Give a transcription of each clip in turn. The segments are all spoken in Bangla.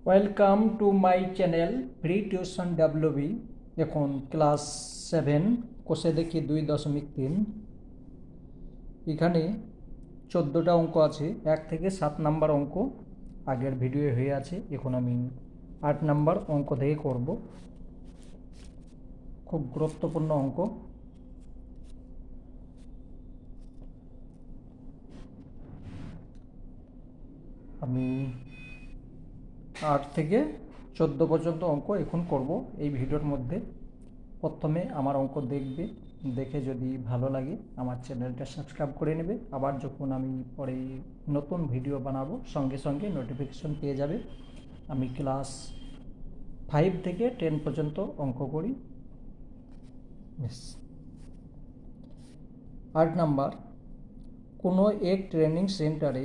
Welcome to my channel free tuition WB. এখন ক্লাস 7 কোষে দেখি 2.3। এখানে 14টা অঙ্ক আছে, 1 থেকে 7 নাম্বার অঙ্ক আগের ভিডিও হয়ে আছে। এখন আমি 8 নাম্বার অঙ্ক থেকে করব। খুব গুরুত্বপূর্ণ অঙ্ক। আমি 8 থেকে 14 পর্যন্ত অঙ্ক এখন করব এই ভিডিওর মধ্যে। প্রথমে আমার অঙ্ক দেখবে, দেখে যদি ভালো লাগে আমার চ্যানেলটা সাবস্ক্রাইব করে নেবে। আবার যখন আমি পরে নতুন ভিডিও বানাবো সঙ্গে সঙ্গে নোটিফিকেশন পেয়ে যাবে। আমি ক্লাস 5 থেকে 10 পর্যন্ত অঙ্ক করি। 8 নাম্বার, কোনো এক ট্রেনিং সেন্টারে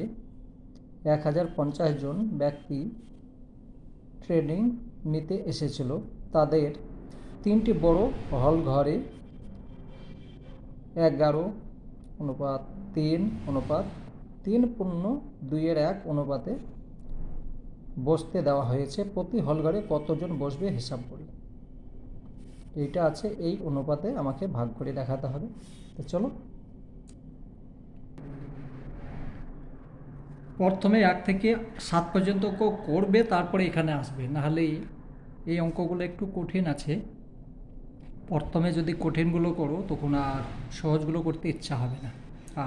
1050 জন ব্যক্তি ট্রেনিং নিতে এসেছিল। তাদের 3টি বড় হল ঘরে 11:3:3:3:2 অনুপাতে বসতে দেওয়া হয়েছে। প্রতি হল ঘরে কতজন বসবে হিসাব করি। এইটা আছে, এই অনুপাতে আমাকে ভাগ করে দেখাতে হবে। তো চলো, প্রথমে 1 থেকে 7 পর্যন্ত করবে, তারপরে এখানে আসবে। নাহলে এই অঙ্কগুলো একটু কঠিন আছে। প্রথমে যদি কঠিনগুলো করো তখন আর সহজগুলো করতে ইচ্ছা হবে না।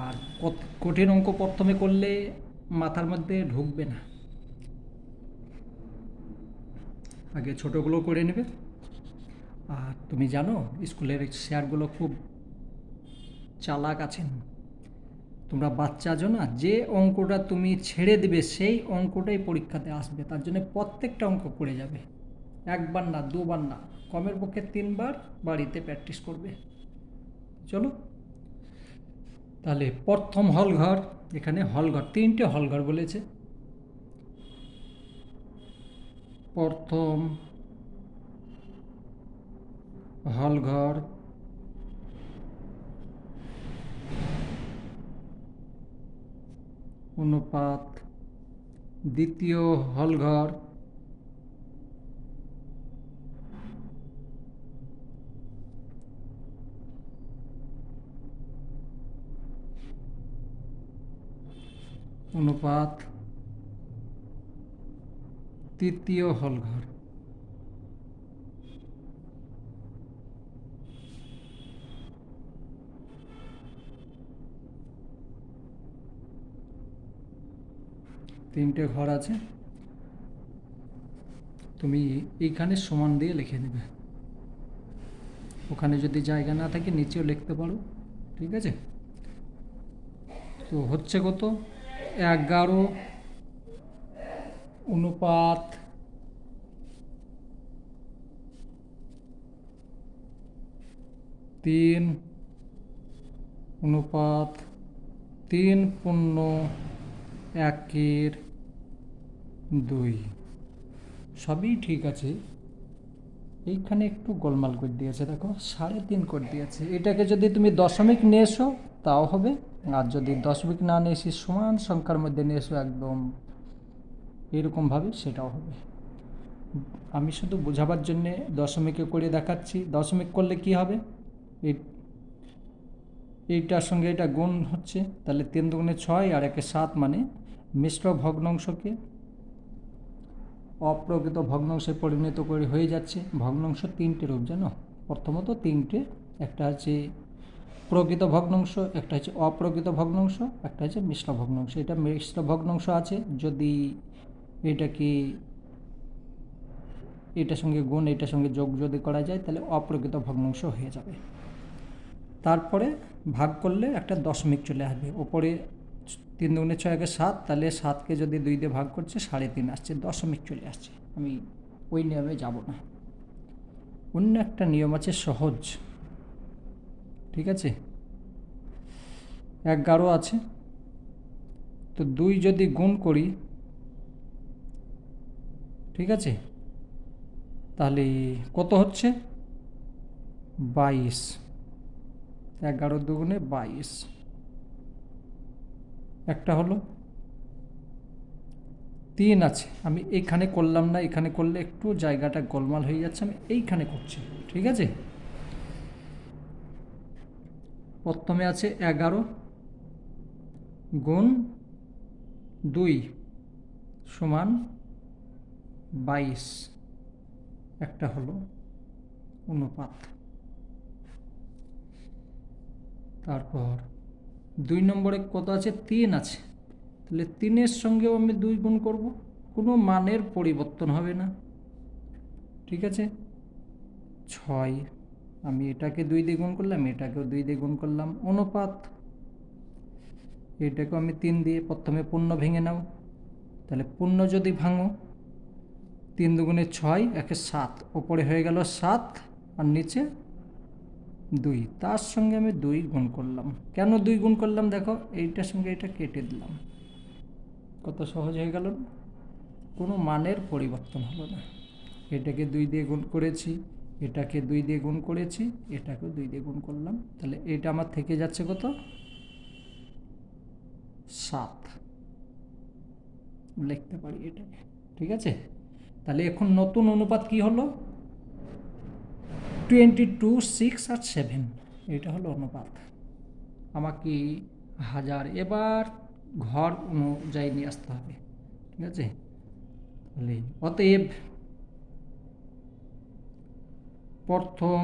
আর কঠিন অঙ্ক প্রথমে করলে মাথার মধ্যে ঢুকবে না। আগে ছোটোগুলো করে নেবে। আর তুমি জানো স্কুলের স্যারগুলো খুব চালাক আছেন। তোমরা বাচ্চা আছো না, যে অঙ্কটা তুমি ছেড়ে দেবে সেই অঙ্কটাই পরীক্ষাতে আসবে। তার জন্য প্রত্যেকটা অঙ্ক করে যাবে, একবার না, দুবার না, কমের পক্ষে 3 বার বাড়িতে প্র্যাকটিস করবে। চলো তাহলে, প্রথম হলঘর, এখানে হলঘর 3টে হলঘর বলেছে। প্রথম হলঘর অনুপাত দ্বিতীয় হলঘর অনুপাত তৃতীয় হলঘর। তিনটে ঘর আছে, তুমি এইখানে সমান দিয়ে লিখে দেবে। ওখানে যদি জায়গা না থাকে নিচেও লিখতে পারো, ঠিক আছে। তো হচ্ছে কত, 11 অনুপাত 3 অনুপাত 3:1:2। সবই ঠিক আছে। এইখানে একটু গোলমাল করে দিয়েছে, দেখো 3.5 করে দিয়েছে। এটাকে যদি তুমি দশমিক নিয়ে এসো তাও হবে, আর যদি দশমিক না নিয়ে এসে সমান সংখ্যার মধ্যে নিয়ে এসো একদম এরকমভাবে, সেটাও হবে। আমি শুধু বোঝাবার জন্যে দশমিকে করে দেখাচ্ছি। দশমিক করলে কি হবে, এইটার সঙ্গে এটা গুণ হচ্ছে, তাহলে 3 দুগুণে 6 আর 1 7, মানে মিশ্র ভগ্নাংশকে অপ্রকৃত ভগ্নাংশে পরিণত করে হয়ে যাচ্ছে। ভগ্নাংশ 3টে রূপ জানো, প্রথমত 3টে, একটা হচ্ছে প্রকৃত ভগ্নাংশ, একটা হচ্ছে অপ্রকৃত ভগ্নাংশ, একটা হচ্ছে মিশ্র ভগ্নাংশ। এটা মিশ্র ভগ্নাংশ আছে, যদি এটাকে এটার সঙ্গে গুণ এটার সঙ্গে যোগ যদি করা যায় তাহলে অপ্রকৃত ভগ্নাংশ হয়ে যাবে। তারপরে ভাগ করলে একটা দশমিক চলে আসবে। ওপরে 3 দুগুণে 6 1 7, তাহলে 7কে যদি 2 দিয়ে ভাগ করছে 3.5 আসছে, দশমিক চলে আসছে। আমি ওই নিয়মে যাব না, অন্য একটা নিয়ম আছে সহজ, ঠিক আছে। 11 আছে, তো 2 যদি গুণ করি, ঠিক আছে, তাহলে কত হচ্ছে 22। 11 দুগুণে 22। একটা হলো 3 আছে, আমি এইখানে করলাম না, এখানে করলে একটু জায়গাটা গোলমাল হয়ে যাচ্ছে, আমি এইখানে করছি, ঠিক আছে। প্রথমে আছে 11 গুণ 2 সমান 22, একটা হলো অনুপাত। তারপর 2 নম্বরে কত আছে, 3 আছে, তাহলে 3-এর সঙ্গেও আমি 2 গুণ করব, কোনো মানের পরিবর্তন হবে না, ঠিক আছে। 6, আমি এটাকে 2 দিয়ে গুণ করলাম, এটাকেও 2 দিয়ে গুণ করলাম, অনুপাত। এটাকেও আমি 3 দিয়ে, প্রথমে পূর্ণ ভেঙে নাও, তাহলে পূর্ণ যদি ভাঙো 3 দুগুণে 6, একে 7, ওপরে হয়ে গেল 7 আর নিচে 2, তার সঙ্গে আমি 2 গুণ করলাম। কেন 2 গুণ করলাম দেখো, এইটার সঙ্গে এটা কেটে দিলাম, কত সহজ হয়ে গেল, কোনো মানের পরিবর্তন হলো না। এটাকে 2 দিয়ে গুণ করেছি, এটাকে 2 দিয়ে গুণ করেছি, এটাকেও 2 দিয়ে গুণ করলাম, তাহলে এটা আমার থেকে যাচ্ছে কত, 7 লিখতে পারি এটাকে, ঠিক আছে। তাহলে এখন নতুন অনুপাত কি হলো, 22, 6 আর 7, এটা হলো অনুপাত। আমাকে 1000 এবার ঘর অনুযায়ী নিয়ে আসতে হবে, ঠিক আছে। তাহলে অতএব প্রথম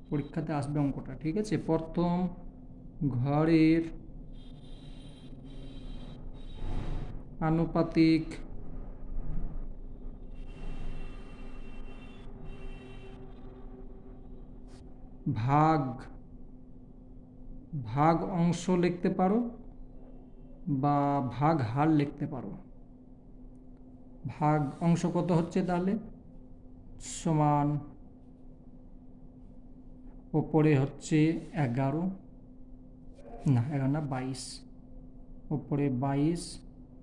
পরীক্ষাতে আসবে অঙ্কটা, ঠিক আছে। প্রথম ঘরের আনুপাতিক ভাগ ভাগ অংশ লিখতে পারো বা ভাগ হার লিখতে পারো। ভাগ অংশ কত হচ্ছে তাহলে, সমান ওপরে হচ্ছে 11, না 11 না 22, ওপরে 22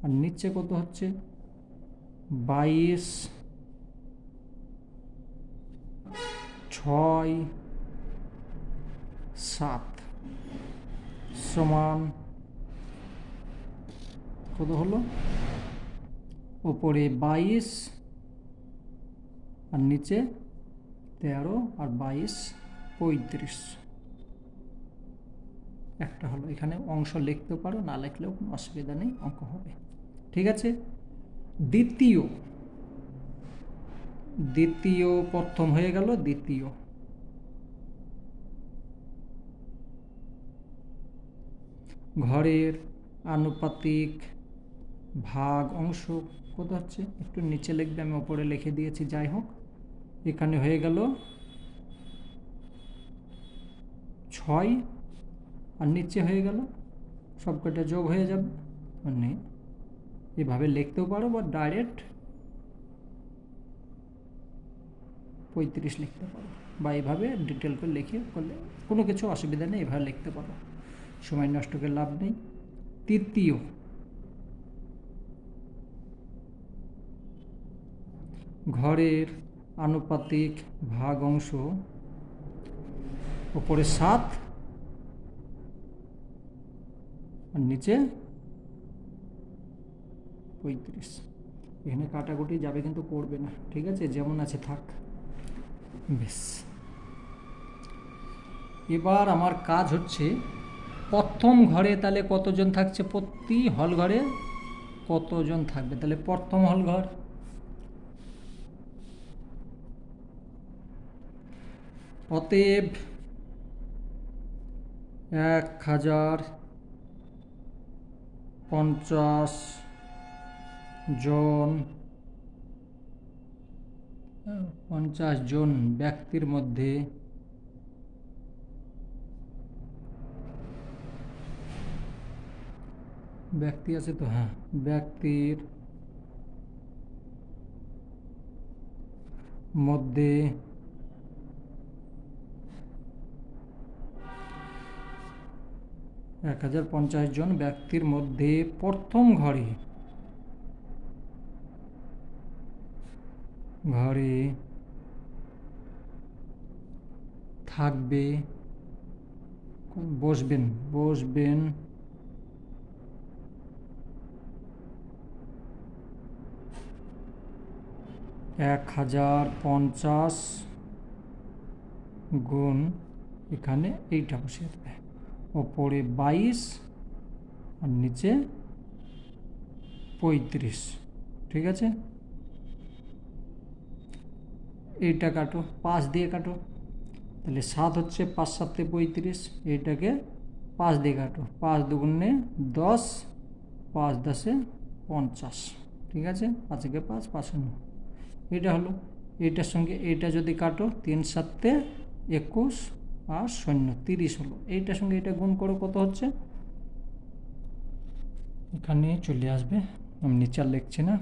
আর নিচে কত হচ্ছে 22, 6, 7 সমান কত হলো, ওপরে 22 আর নিচে 13 আর 22, 35, একটা হলো। এখানে অংশ লিখতে পারো, না লিখলেও কোনো অসুবিধা নেই, অঙ্ক হবে, ঠিক আছে। দ্বিতীয় প্রথম হয়ে গেল, দ্বিতীয় ঘরের আনুপাতিক ভাগ অংশ কত হচ্ছে, একটু নিচে লিখবে, আমি ওপরে লিখে দিয়েছি, যাই হোক। এখানে হয়ে গেল 6 আর নিচে হয়ে গেল, সবকটা যোগ হয়ে যাবে, মানে এভাবে লিখতেও পারো বা ডাইরেক্ট 35 লিখতে পারো, বা এইভাবে ডিটেল করে লিখে করলে কোনো কিছু অসুবিধা নেই, এভাবে লিখতে পারো, সময় নষ্ট করে লাভ নেই। তৃতীয় ঘরের আনুপাতিক ভাগ অংশ, উপরে 7 আর নিচে 35, এখানে কাটাকুটি যাবে কিন্তু করবে না, ঠিক আছে, যেমন আছে থাক, বেশ। এবার আমার কাজ হচ্ছে প্রথম ঘরে তাহলে কতজন থাকছে, প্রতি হল ঘরে কতজন থাকবে, তাহলে প্রথম হল ঘর, অতএব 1050 জন 50 জন ব্যক্তির মধ্যে ব্যক্তি আছে তো, হ্যাঁ, ব্যক্তির মধ্যে 1050 জন ব্যক্তির মধ্যে প্রথম ঘরে থাকবে, বসবেন 1050 গুণ এখানে এইটা বসিয়ে দেবে, ওপরে 22 আর নিচে 35। ঠিক আছে, এইটা কাটো, 5 দিয়ে কাটো, তাহলে 7 হচ্ছে, 5 7 35, এইটাকে 5 দিয়ে কাটো, 5 দুগুণে 10, 5 10 50। ঠিক আছে, 5 × 5 5 9, এটা হলো। এইটার সঙ্গে এইটা যদি কাটো, 3 7 21 আর 0 30 হলো। এইটার সঙ্গে এটা গুণ করো, কত হচ্ছে, এখানে চলে আসবে, আমি নিচে আর লিখছি না।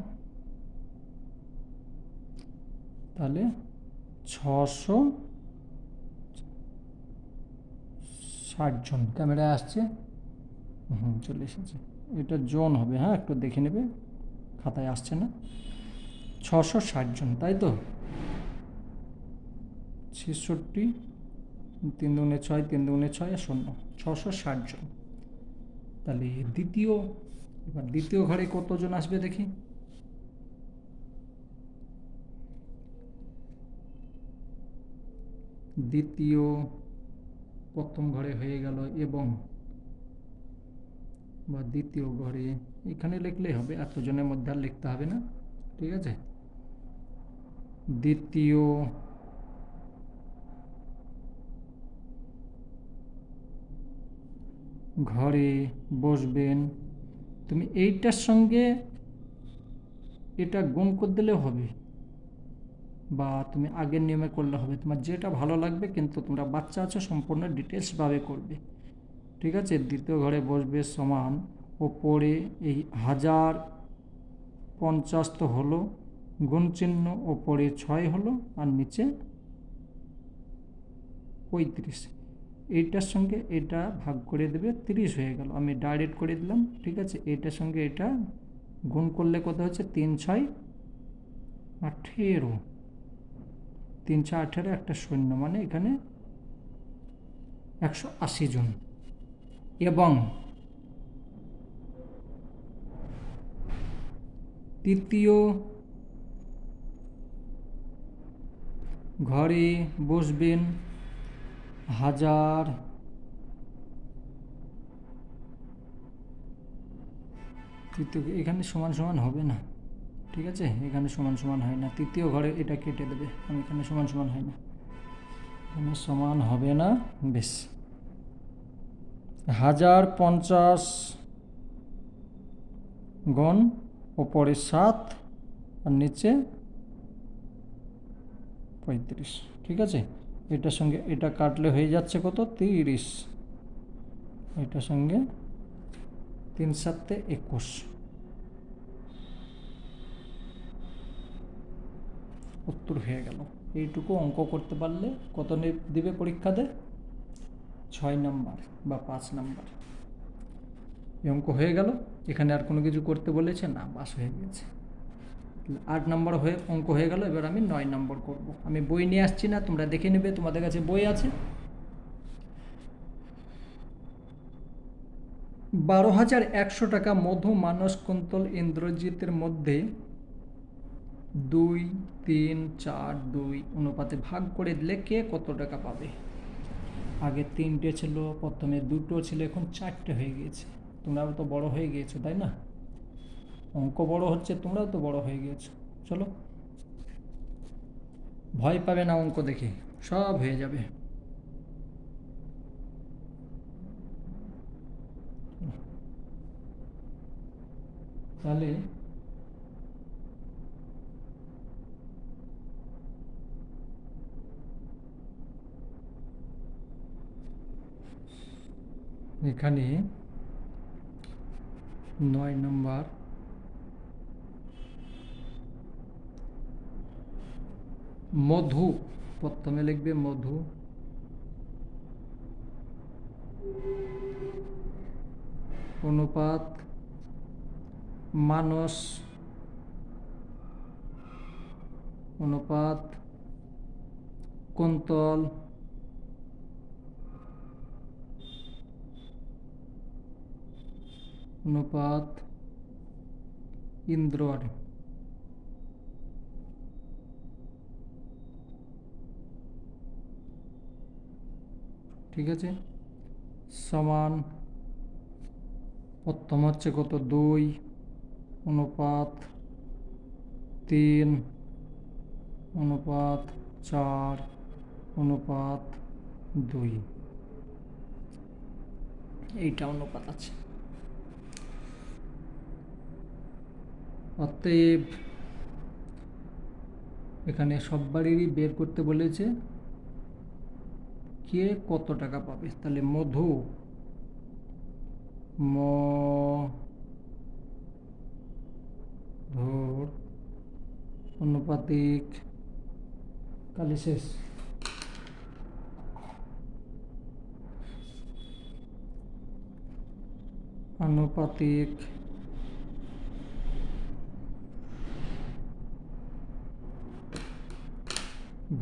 তাহলে 660 জন। ক্যামেরায় আসছে, চলে এসেছে। এটা জন হবে, হ্যাঁ একটু দেখে নেবে, খাতায় আসছে না। 660 জন, তাই তো। 66, 3 দুগুণে 6, 3 দুগুণে 6 আর 0, 660 জন। তাহলে এবার দ্বিতীয় ঘরে কতজন আসবে দেখি। প্রথম ঘরে হয়ে গেল, এবং বা দ্বিতীয় ঘরে এখানে লিখলেই হবে, এতজনের মধ্যে আর লিখতে হবে না। ঠিক আছে, দ্বিতীয় ঘরে বসবেন। তুমি এইটার সঙ্গে এটা গুণ করে দিলেও হবে, বা তুমি আগের নিয়মে করলে হবে, তোমার যেটা ভালো লাগবে, কিন্তু তোমরা বাচ্চা আছো, সম্পূর্ণ ডিটেলসভাবে করবে। ঠিক আছে, দ্বিতীয় ঘরে বসবে সমান, ওপরে এই 1050 তো হলো, গুণ চিহ্ন, ওপরে 6 হলো আর নিচে 35। এইটার সঙ্গে এটা ভাগ করে দেবে, 30 হয়ে গেল, আমি ডাইরেক্ট করে দিলাম। ঠিক আছে, এইটার সঙ্গে এটা গুণ করলে কত হচ্ছে, 3 6 18, 3 6 18, একটা 0, মানে এখানে 180 জন। এবং তৃতীয় ঘরে বসবেন 1000, এখানে সমান সমান হবে না। ঠিক আছে, এখানে সমান সমান হয় না, তৃতীয় ঘরে এটা কেটে দেবে, কারণ এখানে সমান সমান হয় না, এখানে সমান হবে না। বেশ, 1050 গণ, ওপরে 7 আর নিচে 35। ঠিক আছে, এটার সঙ্গে এটা কাটলে হয়ে যাচ্ছে কত, 30, এটার সঙ্গে 3 7 21, উত্তর হয়ে গেল। এইটুকু অঙ্ক করতে পারলে কত দিবে পরীক্ষাতে, 6 নাম্বার বা 5 নাম্বার। এই অঙ্ক হয়ে গেল। এখানে আর কোনো কিছু করতে বলেছে না, বাস হয়ে গেছে। 8 নম্বর অঙ্ক হয়ে গেল। এবার আমি 9 নম্বর করব। আমি বই নিয়ে আসছি না, তোমরা দেখে নেবে, তোমাদের কাছে বই আছে। 12,100 টাকা মধু, মানস, কুন্তল, ইন্দ্রজিতের মধ্যে 2 3 4 2 অনুপাতে ভাগ করে দিলে কে কত টাকা পাবে? আগে 3টে ছিল, প্রথমে 2টো ছিল, এখন 4টে হয়ে গিয়েছে। তোমরাও তো বড় হয়ে গিয়েছো, তাই না? অঙ্ক বড় হচ্ছে, তোমরাও তো বড় হয়ে গিয়েছো। চলো, ভয় পাবে না, অঙ্ক দেখে সব হয়ে যাবে। তাহলে এখানে 9 নম্বর, মধু, প্রথমে লিখবে মধু, অনুপাত মানস, অনুপাত কুন্তল, অনুপাত ইন্দ্র। ঠিক আছে, সমান প্রথম হচ্ছে কত 2 অনুপাত 3 অনুপাত 4 অনুপাত 2, এইটা অনুপাত আছে। অতএব এখানে সববারই বের করতে বলেছে কে কত টাকা পাবে। তাহলে মধু মধুর অনুপাতিক কালি শেষ আনুপাতিক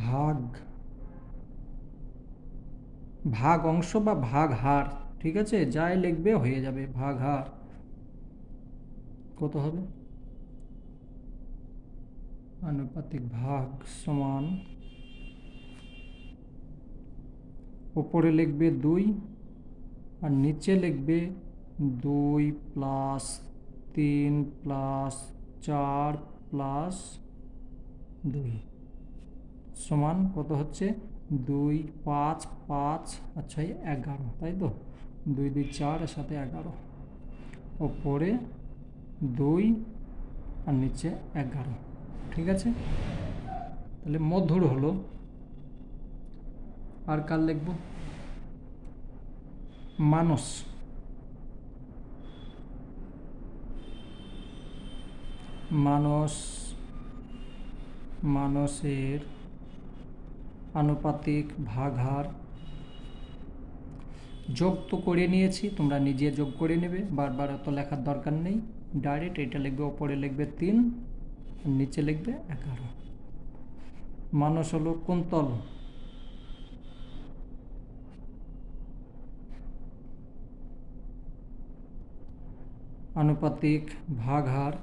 ভাগ ভাগ অংশ বা ভাগ হার, ঠিক আছে, যাই লিখবে হয়ে যাবে। ভাগ হার কত হবে, আনুপাতিক ভাগ সমান উপরে লিখবে 2 আর নিচে লিখবে 2 প্লাস 3 প্লাস 4 প্লাস 2 সমান কত হচ্ছে 2 5 5 আচ্ছা 11, তাই তো 2 2 4 এর সাথে 11, ওপরে 2 আর নিচে 11, ঠিক আছে। তাহলে মধুর হলো। আর কার লিখব, মানস মানস মানসের আনুপাতিক ভাগহার যোগ তো করে নিয়েছি, তোমরা নিজে যোগ করে নেবে, বারবার অত লেখার দরকার নেই। ডাইরেক্ট এটা লিখবে, ওপরে লিখবে 3 আর নিচে লিখবে 11। মানস হলো কুন্তল, আনুপাতিক ভাগহার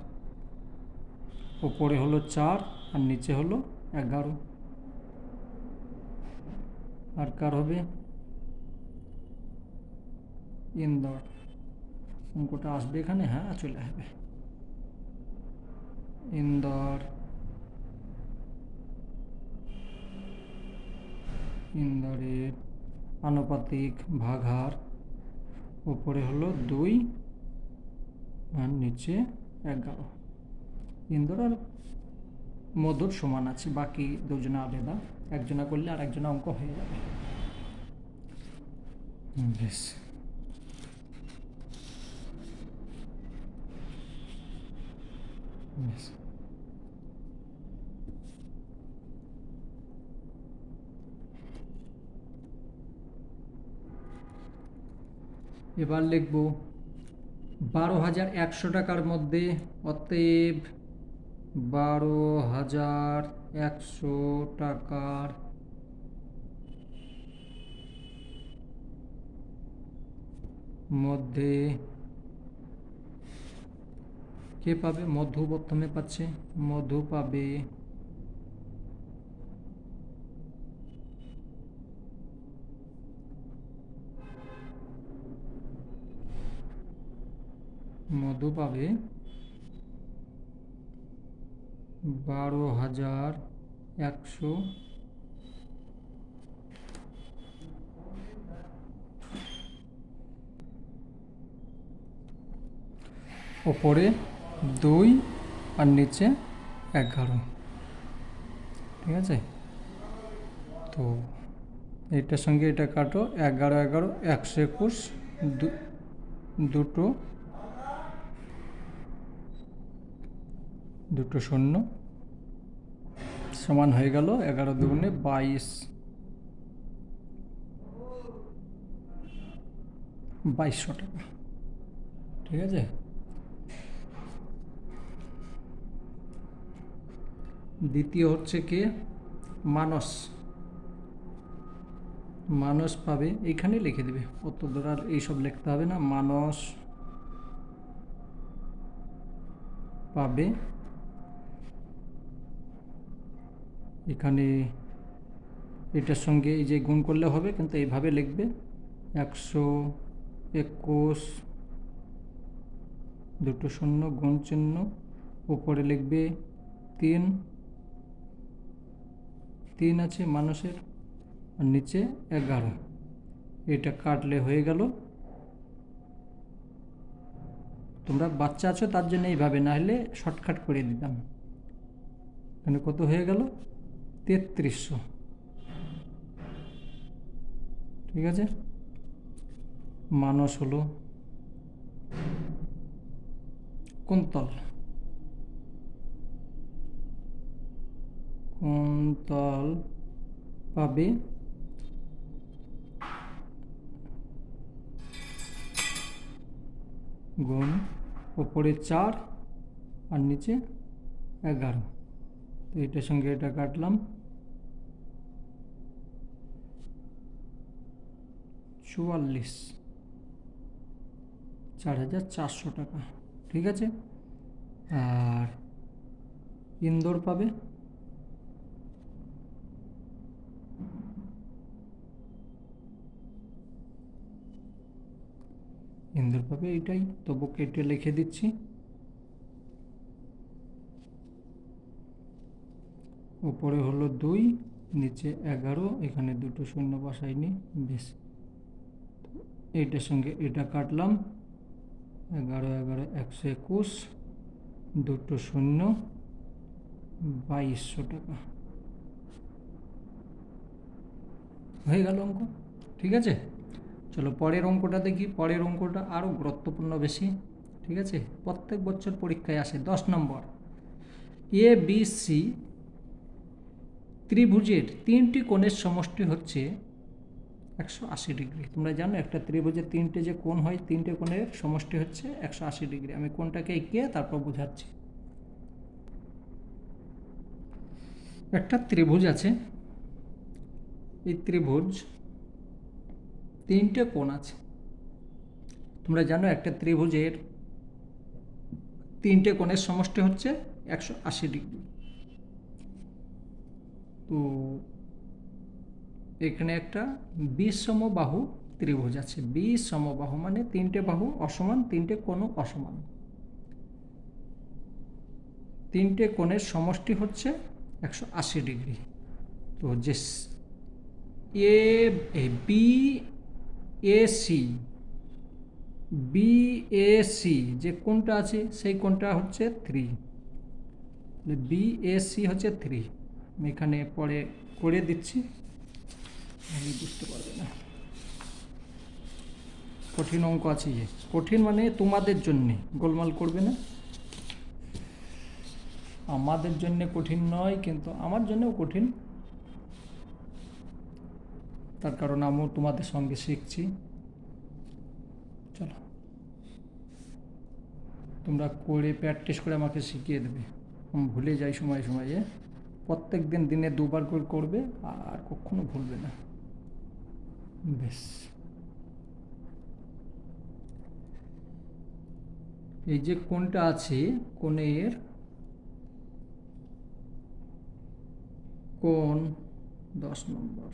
ওপরে হলো 4 আর নিচে হলো 11। আর কার হবে, ইন্দর। অঙ্কটা আসবে এখানে, হ্যাঁ চলে আসবে। ইন্দরের আনুপাতিক ভাগহার উপরে হলো 2 আর নিচে 11। ইন্দর আর মধুর সমান আছে, বাকি দুজনে আলাদা, একজনা করলে আর একজনা অঙ্ক হয়ে যাবে। বেশ, বেশ। এবার লিখব 12,100 টাকার মধ্যে, অতএব 12,100 টাকার মধ্যে কে পাবে, মধু প্রথমে পাচ্ছে, মধু পাবে মধু পাবে 12,100 ওপরে 2 আর নিচে 11, ঠিক আছে। তো এটার সঙ্গে এটা কাটো, 11 11 121, দুটো শূন্য সমান হয়ে গেল 11 দুগুণে 22, 2200 টাকা, ঠিক আছে। দ্বিতীয় হচ্ছে কে, মানস। মানস পাবে, এইখানে লিখে দেবে, অত দূর আর এইসব লিখতে হবে না। মানস পাবে এখানে এটার সঙ্গে এই যে গুণ করলে হবে, কিন্তু এইভাবে লিখবে 121, দুটো শূন্য, গুণ চিহ্ন, উপরে লিখবে 3, 3 আছে মানুষের, আর নিচে 11। এটা কাটলে হয়ে গেল। তোমরা বাচ্চা আছো তার জন্য এইভাবে, না হলে শর্টকাট করে দিতাম। এখানে কত হয়ে গেল? 3300। ঠিক আছে, মানুষ হলো কুন্তল। কুন্তল পাবে গুণ, ওপরে 4 আর নিচে 11। তো এটার সঙ্গে এটা কাটলাম, 44, 4400 টাকা। ঠিক আছে, আর ইন্দোর পাবে এইটাই, তবু কেটে লিখে দিচ্ছি। উপরে হলো 2, নিচে 11, এখানে দুটো শূন্য বসাইনি, বেশ। এইটার সঙ্গে এটা কাটলাম, 11 11 121, দুটো শূন্য, 2200 টাকা হয়ে গেল অঙ্ক। ঠিক আছে, চলো পরের অঙ্কটা দেখি। পরের অঙ্কটা আরও গুরুত্বপূর্ণ বেশি। ঠিক আছে, প্রত্যেক বছর পরীক্ষায় আসে। 10 নম্বর, এ বি সি ত্রিভুজের 3টি কোণের সমষ্টি হচ্ছে 180 ডিগ্রি। তোমরা জানো একটা ত্রিভুজের 3টে যে কোণ হয়, 3টে কোণের সমষ্টি হচ্ছে 180 ডিগ্রি। আমি কোণটাকে এঁকে তারপর বোঝাচ্ছি। একটা ত্রিভুজ আছে, এই ত্রিভুজ 3টে কোণ আছে। তোমরা জানো একটা ত্রিভুজের 3টে কোণের সমষ্টি হচ্ছে 180 ডিগ্রি। তো এখানে একটা 20 সমবাহু ত্রিভুজ আছে। 20 সমবাহু মানে 3টে বাহু অসমান, 3টে কোণও অসমান। 3টে কোণের সমষ্টি হচ্ছে 180 ডিগ্রি। তো যে বি এ সি যে কোণটা আছে সেই কোণটা হচ্ছে 3। বি এ সি হচ্ছে 3। আমি এখানে পরে করে দিচ্ছি, আমি বুঝতে পারবে না। কঠিন অঙ্ক আছে, যে কঠিন মানে তোমাদের জন্যে, গোলমাল করবে না। আমাদের জন্যে কঠিন নয়, কিন্তু আমার জন্যও কঠিন, তার কারণ আমিও তোমাদের সঙ্গে শিখছি। চলো, তোমরা করে প্র্যাকটিস করে আমাকে শিখিয়ে দেবে। আমি ভুলে যাই সময় সময়ে। প্রত্যেক দিন দিনে 2বার করে করবে, আর কখনো ভুলবে না। বেশ, এই যে কোণটা আছে, কোণের কোণ 10 নম্বর,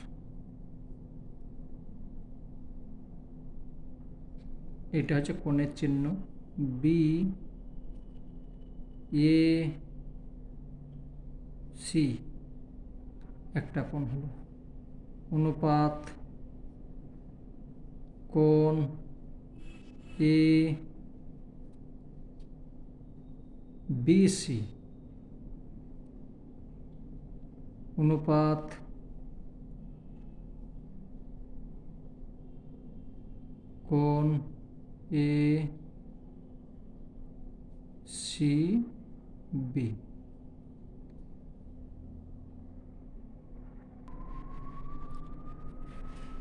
এটা হচ্ছে কোণের চিহ্ন। বি এ সি একটা কোণ হলো, অনুপাত কোণ এ বি সি, অনুপাত কোণ এ সি বি।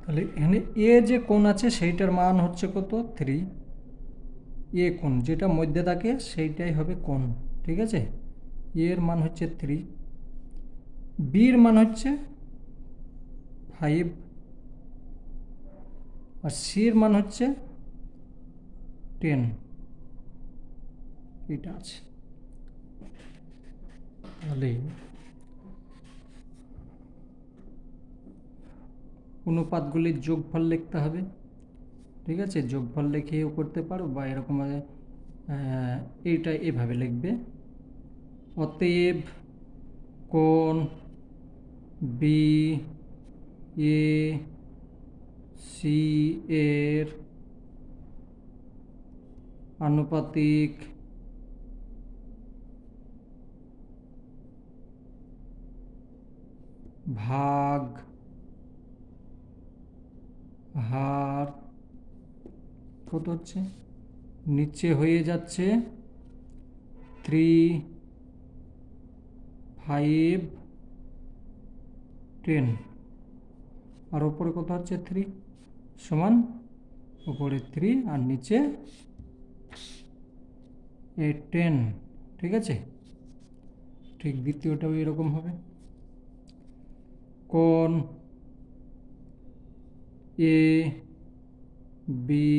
তাহলে এখানে এ যে কোণ আছে সেইটার মান হচ্ছে কত? 3। এ কোণ যেটা মধ্যে থাকে সেইটাই হবে কোণ। ঠিক আছে, এর মান হচ্ছে 3, বির মান হচ্ছে 5, আর সির মান হচ্ছে 10। এটা আছে। তাহলে অনুপাতগুলির যোগফল লিখতে হবে। ঠিক আছে, যোগফল লিখেও করতে পারো বা এরকম এইটা এভাবে লিখবে, অতএব কোণ বি এ সি এর আনুপাতিক ভাগ হার কত হচ্ছে, নিচে হয়ে যাচ্ছে 3, 5, 10, আর ওপরে কত হচ্ছে 3 সমান উপরে 3 আর নিচে 10। ঠিক আছে, ঠিক দ্বিতীয়টাও এরকম হবে, কোণ এ বি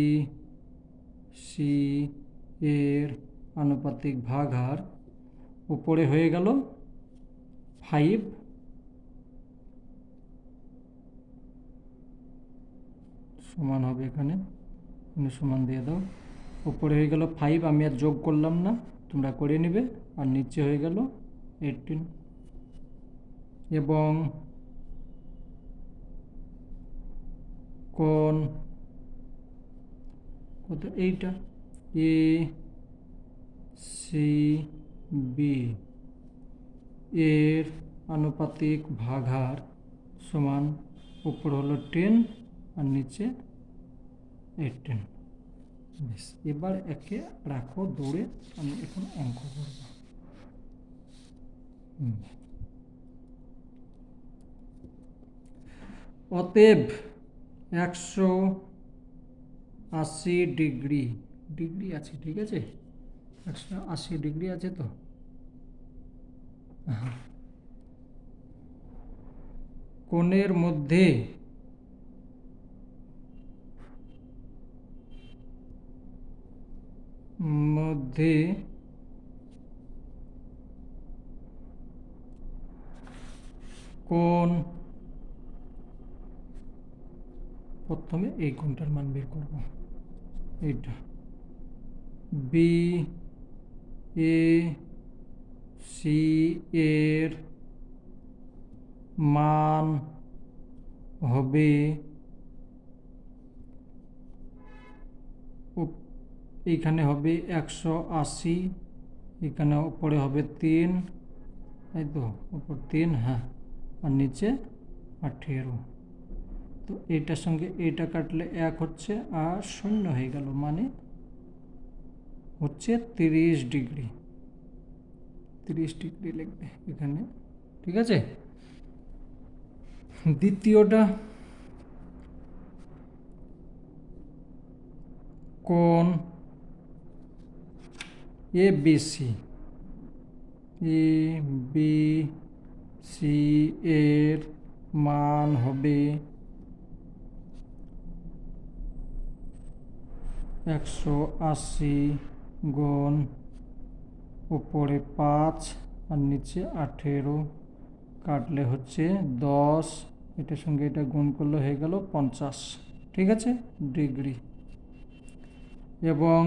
সি এর আনুপাতিক ভাগ হার উপরে হয়ে গেল 5, সমান হবে এখানে সমান দিয়ে দাও, উপরে হয়ে গেল 5, আমি আর যোগ করলাম না, তোমরা করে নেবে, আর নিচে হয়ে গেল 18 এবং কোণ কত এইটা এ সি বি এর আনুপাতিক ভাগ হার সমান উপর হলো 10 আর নিচে 18। বেশ, এবার একে রাখো দৌড়ে, আমি এখন অঙ্ক করব। অতএব 180 ডিগ্রি আছে, ঠিক আছে, 180 ডিগ্রি আছে তো, কোণের মধ্যে কোণ, প্রথমে এই কোণটার মান বের করব, এইটা বি এ সি এর মান হবে এইখানে হবে 180, এখানে উপরে হবে 3, তাই তো, উপর 3, হ্যাঁ, আর নিচে 18। তো এইটার সঙ্গে এইটা কাটলে 1 হচ্ছে আর 0 হয়ে গেল, মানে হচ্ছে 30 ডিগ্রি লিখবে এখানে। ঠিক আছে, দ্বিতীয়টা কোণ এ বি সি এর মান হবে 180 গুণ উপরে 5 আর নিচে 18, কাটলে হচ্ছে 10, এটার সঙ্গে এটা গুণ করলে হয়ে গেল 50। ঠিক আছে, ডিগ্রি। এবং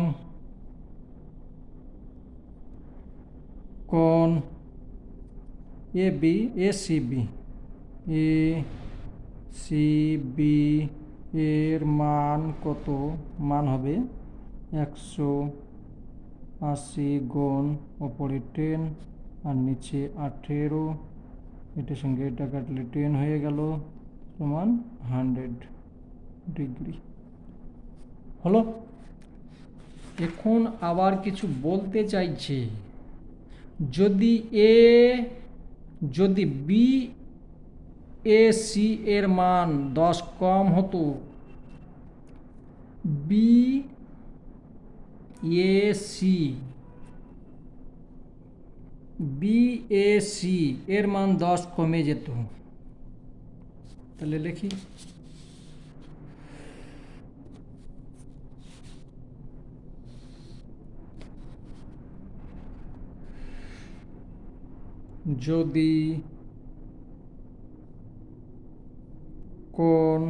কোণ এ সি বি এর মান কত, মান হবে 180 গুণ ওপরে 10 আর নিচে 18, এটার সঙ্গে এটা কাটলে 10 হয়ে গেল, সমান 100 ডিগ্রি হলো। এখন আবার কিছু বলতে চাইছে, যদি বি এ সি এর মান 10 কম হতো, বি এ সি এর মান 10 কমে যেত, তাহলে লিখি, যদি কোণ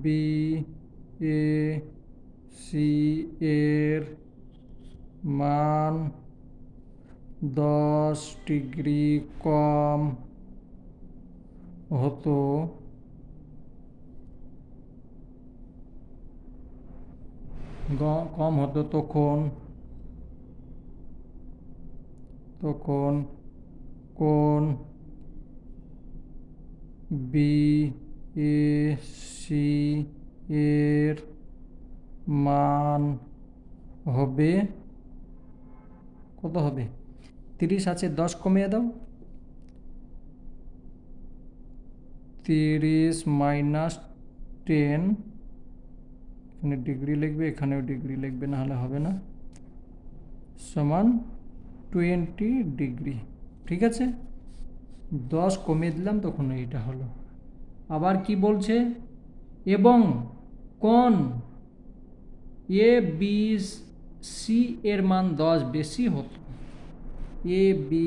বি এ সি এর মান 10 ডিগ্রি কম হতো তখন কোণ বি এ সি এর মান হবে কত হবে? 30 আছে, 10 কমিয়ে দাও। 30 মাইনাস 10, এখানে ডিগ্রি লিখবে, এখানেও ডিগ্রি লিখবে, না হলে হবে না, সমান 20 ডিগ্রি। ঠিক আছে, 10 কমিয়ে দিলাম, তখন এইটা হলো। আবার কি বলছে? এবং কোণ এ বি সি এর মান 10 বেশি হতো। এ বি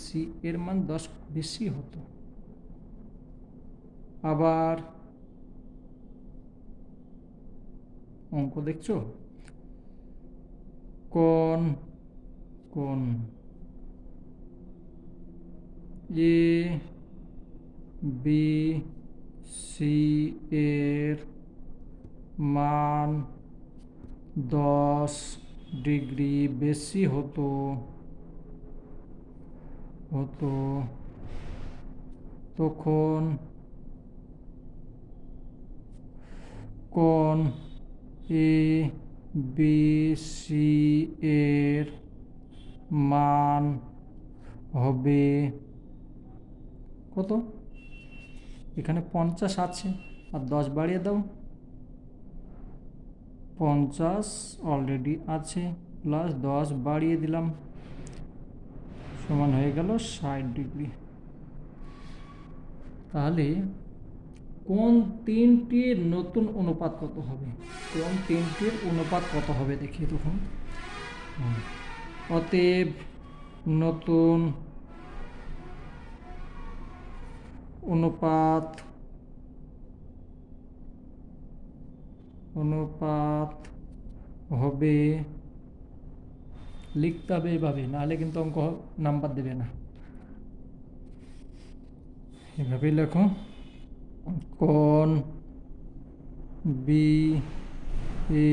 সি এর মান 10 বেশি হতো। আবার অঙ্ক দেখছো? কোণ এ বি সি এর মান 10 ডিগ্রি বেশি হতো তখন কোণ এ বি সি এর মান হবে কত? এখানে 50 আছে, আর 10 বাড়িয়ে দাও, 50 অলরেডি আছে, প্লাস 10 বাড়িয়ে দিলাম, সমান হয়ে গেল 60 ডিগ্রি। তাহলে কোন তিনটির নতুন অনুপাত কত হবে? কোন তিনটির অনুপাত কত হবে দেখি তখন। অতএব নতুন অনুপাত হবে, লিখতে হবে এভাবে, নাহলে কিন্তু অঙ্ক নাম্বার দেবে না। এভাবেই লেখো, কোণ বি এ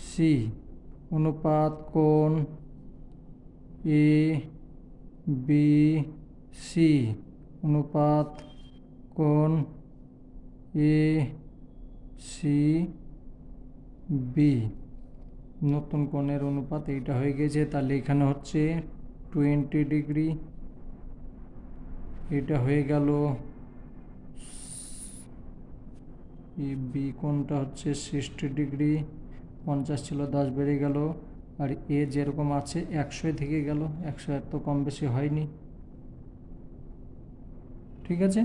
সি অনুপাত কোণ এ বি সি অনুপাত কোণ এ সি বি। নতুন কোণের অনুপাত এইটা হয়ে গেছে, তাহলে এখানে হচ্ছে 20 ডিগ্রি, এটা হয়ে গেল বি কোণটা হচ্ছে 60 ডিগ্রি, 50 ছিল 10 বেড়ে গেল, আর এ যেরকম আছে 100 থেকে গেল, 100 এত কম বেশি হয়নি। ঠিক আছে,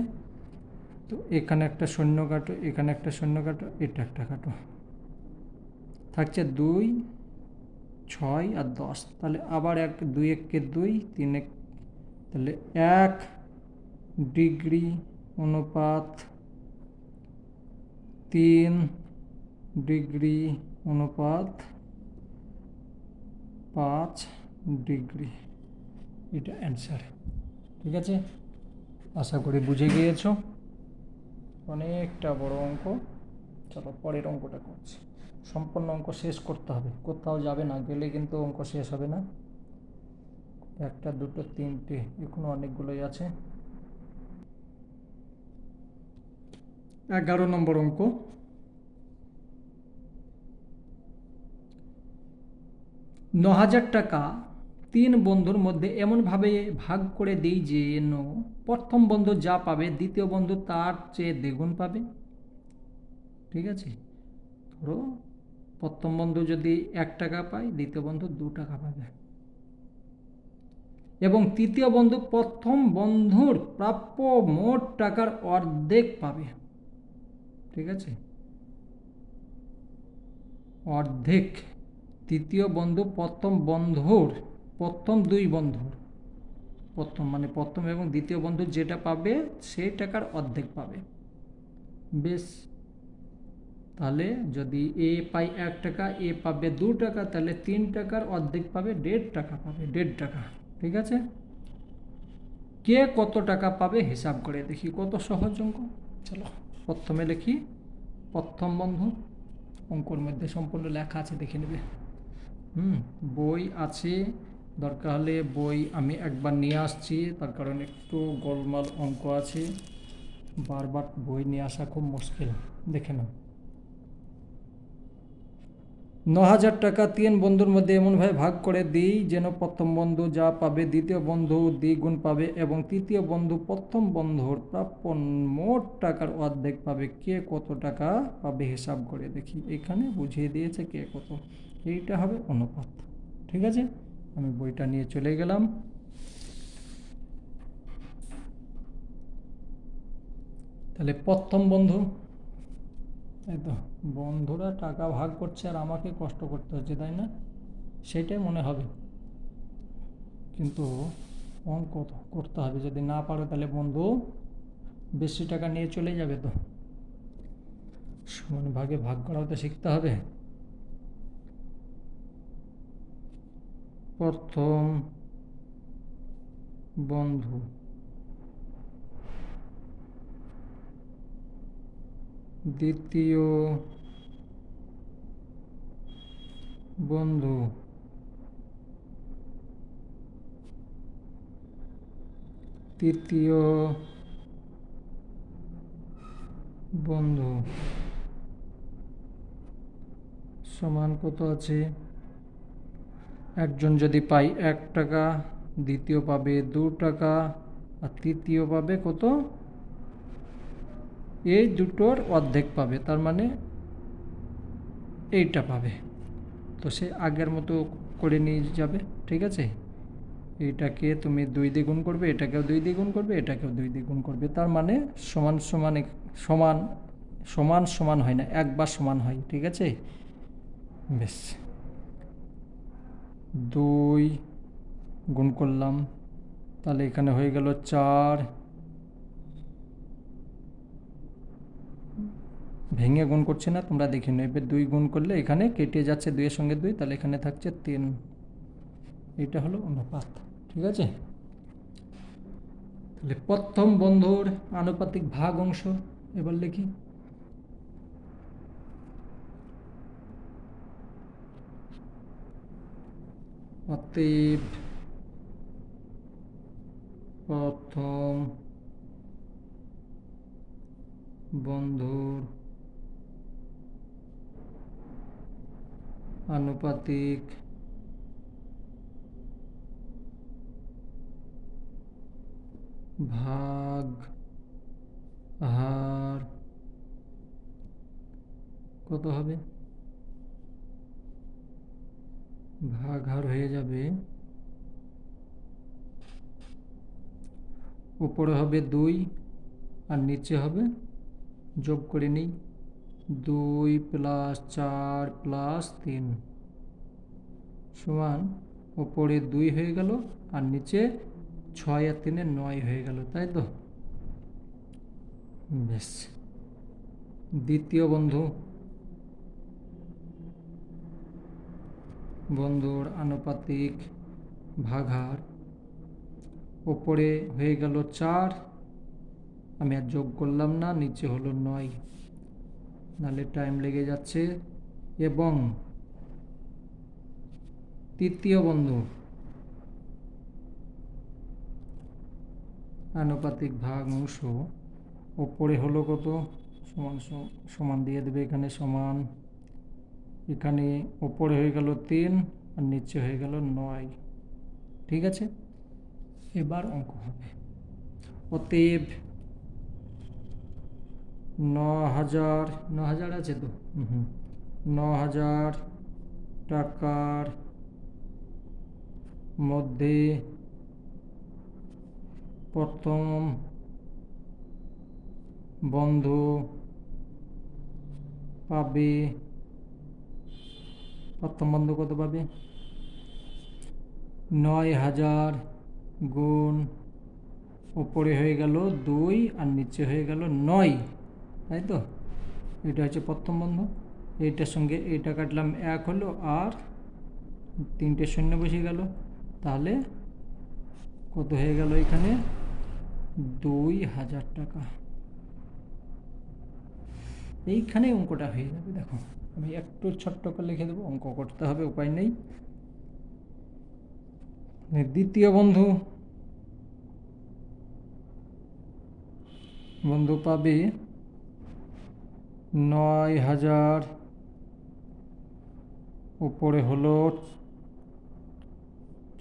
তো এখানে একটা শূন্য কাটো, এখানে একটা শূন্য কাটো, এটা একটা কাটো, থাকছে 2, 6 আর 10। তাহলে আবার 2 1 2, 3 1, তাহলে 1 ডিগ্রি অনুপাত 3 ডিগ্রি অনুপাত 5 ডিগ্রি, এটা অ্যান্সার। ঠিক আছে, আশা করি বুঝে গিয়েছো। অনেকটা বড় অঙ্ক। চলো পরের অঙ্কটা করছি। সম্পূর্ণ অঙ্ক শেষ করতে হবে, কোথাও যাবে না, গেলে কিন্তু অঙ্ক শেষ হবে না। 1 2 3টে, এখনো অনেকগুলোই আছে। 11 নম্বর অঙ্ক। টাকা 3 বন্ধুর মধ্যে এমনভাবে ভাগ করে দিই যেন প্রথম বন্ধু যা পাবে দ্বিতীয় বন্ধু তার চেয়ে দ্বিগুণ পাবে। ঠিক আছে, ধরো প্রথম বন্ধু যদি 1 টাকা পায়, দ্বিতীয় বন্ধু 2 টাকা পাবে, এবং তৃতীয় বন্ধু প্রথম বন্ধুর প্রাপ্য মোট টাকার অর্ধেক পাবে। ঠিক আছে, অর্ধেক। তৃতীয় বন্ধু প্রথম 2 বন্ধুর প্রথম এবং দ্বিতীয় বন্ধু যেটা পাবে সেই টাকার অর্ধেক পাবে। বেশ, তাহলে যদি এ পাই 1 টাকা, এ পাবে 2 টাকা, তাহলে 3 টাকার অর্ধেক পাবে 1.5 টাকা পাবে, 1.5 টাকা। ঠিক আছে, কে কত টাকা পাবে হিসাব করে দেখি, কত সহজ অঙ্ক। চলো প্রথমে লিখি প্রথম বন্ধু, অঙ্কর মধ্যে সম্পূর্ণ লেখা আছে, দেখে নেবে। বই আছে, দরকার হলে বই আমি একবার নিয়ে আসছি, তার কারণ একটু গোলমাল অঙ্ক আছে, বারবার বই নিয়ে আসা খুব মুশকিল। দেখে নাও, 9,000 টাকা 3 বন্ধুর মধ্যে এমনভাবে ভাগ করে দিই যেন প্রথম বন্ধু যা পাবে দ্বিতীয় বন্ধু দ্বিগুণ পাবে এবং তৃতীয় বন্ধু প্রথম বন্ধুর প্রাপ্য মোট টাকার অর্ধেক পাবে। কে কত টাকা পাবে হিসাব করে দেখি। এখানে বুঝিয়ে দিয়েছে কে কত, এইটা হবে অনুপাত। ঠিক আছে, আমি বইটা নিয়ে চলে গেলাম। তাহলে প্রথম বন্ধু, এই তো বন্ধুরা টাকা ভাগ করছে আর আমাকে কষ্ট করতে হচ্ছে, তাই না? সেটাই মনে হবে, কিন্তু অঙ্ক করতে হবে। যদি না পারো তাহলে বন্ধু বেশি টাকা নিয়ে চলে যাবে। তো সমান ভাগে ভাগ করাও তো শিখতে হবে। প্রথম বন্ধু, দ্বিতীয় বন্ধু, তৃতীয় বন্ধু সমান কত আছে? একজন যদি পাই 1 টাকা, দ্বিতীয় পাবে 2 টাকা, আর তৃতীয় পাবে কত? এই দুটোর অর্ধেক পাবে, তার মানে এইটা পাবে। তো সে আগের মতো করে নিয়ে যাবে। ঠিক আছে, এটাকে তুমি 2 দিয়ে গুণ করবে, এটাকেও 2 দিয়ে গুণ করবে, এটাকেও 2 দিয়ে গুণ করবে, তার মানে সমান সমান সমান সমান সমান হয় না, একবার সমান হয়। ঠিক আছে, বেশ, 2 গুণ করলাম, তাহলে এখানে হয়ে গেল 4, ভেঙে গুণ করছে না, তোমরা দেখে নাও। এবার 2 গুণ করলে এখানে কেটে যাচ্ছে 2 এর সঙ্গে 2, তাহলে এখানে থাকছে 3। এটা হলো অনুপাত। ঠিক আছে, তাহলে প্রথম বন্ধুর আনুপাতিক ভাগ অংশ এবার লিখি। অতএব প্রথম বন্ধুর আনুপাতিক ভাগ হার কত হবে? ভাগ হার হয়ে যাবে, উপরে হবে 2 আর নিচে হবে, যোগ করে নিই, 2 + 4 + 3 সমান, উপরে 2 হয়ে গেল আর নিচে 6 আর 3 9 হয়ে গেল, তাই তো? বেশ, দ্বিতীয় বন্ধুর আনুপাতিক ভাগহার, ওপরে হয়ে গেল 4, আমি আর যোগ করলাম না, নিচে হলো 9, নাহলে টাইম লেগে যাচ্ছে। এবং তৃতীয় বন্ধু আনুপাতিক ভাগ অংশ, ওপরে হলো কত? সমান সমান দিয়ে দেবে এখানে, সমান, এখানে ওপরে হয়ে গেল 3 আর নিচে হয়ে গেল 9। ঠিক আছে, এবার অঙ্ক হবে। অতএব 9,000 আছে তো, 9,000 টাকার মধ্যে প্রথম বন্ধু পাবে, প্রথম বন্ধু কত পাবে? 9,000 গুণ ওপরে হয়ে গেল 2 আর নিচে হয়ে গেল 9, তাই তো? এটা হচ্ছে প্রথম বন্ধ। এইটার সঙ্গে এইটা কাটলাম 1 হলো, আর 3টে শূন্য বসে গেল। তাহলে কত হয়ে গেল এখানে? 2000 টাকা। এইখানে অঙ্কটা হয়ে যাবে। দেখো আমি একটু ছোট্ট করে লিখে দেবো, অঙ্ক করতে হবে, উপায় নেই। দ্বিতীয় বন্ধু পাবে 9000, উপরে হলো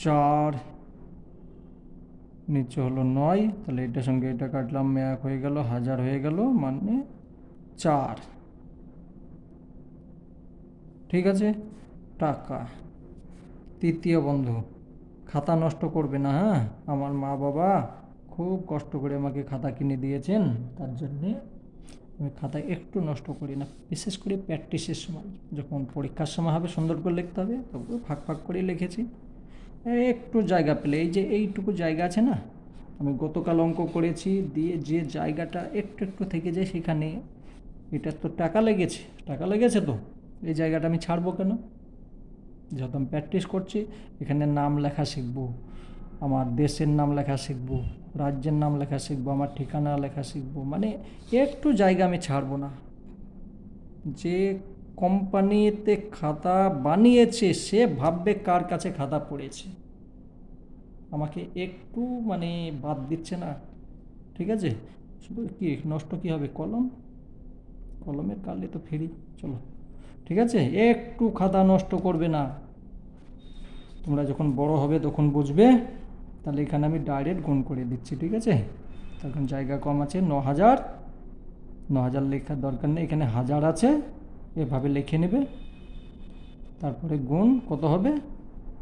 4, নিচে হলো 9। তাহলে এটার সঙ্গে এটা কাটলাম, 1 হয়ে গেল, 1000 হয়ে গেল, মানে 4। ঠিক আছে, টাকা। তৃতীয় বন্ধু, খাতা নষ্ট করবে না, হ্যাঁ? আমার মা বাবা খুব কষ্ট করে আমাকে খাতা কিনে দিয়েছেন, তার জন্যে আমি খাতা একটু নষ্ট করি না। বিশেষ করে প্র্যাকটিসের সময়, যখন পরীক্ষার সময় হবে সুন্দর করে লিখতে হবে, তবু ফাঁক ফাঁক করে লিখেছি। একটু জায়গা পেলে, এই যে এইটুকু জায়গা আছে না, আমি গতকাল অঙ্ক করেছি, দিয়ে যে জায়গাটা একটু একটু থেকে যায় সেখানে, এটার তো টাকা লেগেছে তো এই জায়গাটা আমি ছাড়বো কেন? যত আমি প্র্যাকটিস করছি, এখানে নাম লেখা শিখবো, আমার দেশের নাম লেখা শিখবো, রাজ্যের নাম লেখা শিখবো, আমার ঠিকানা লেখা শিখবো, মানে একটু জায়গা আমি ছাড়বো না। যে কোম্পানিতে খাতা বানিয়েছে সে ভাববে কার কাছে খাতা পড়েছে, আমাকে একটু মানে বাদ দিচ্ছে না। ঠিক আছে, শুধু কি নষ্ট কি হবে? কলমের কালি তো ফ্রি। চলো, ঠিক আছে, একটু খাতা নষ্ট করবে না। তোমরা যখন বড় হবে তখন বুঝবে। তাহলে এখানে আমি ডাইরেক্ট গুণ করে দিচ্ছি, ঠিক আছে? তখন জায়গা কম আছে, 9000 লেখার দরকার নেই, এখানে 1000 আছে, এভাবে লিখে নেবে। তারপরে গুণ কত হবে?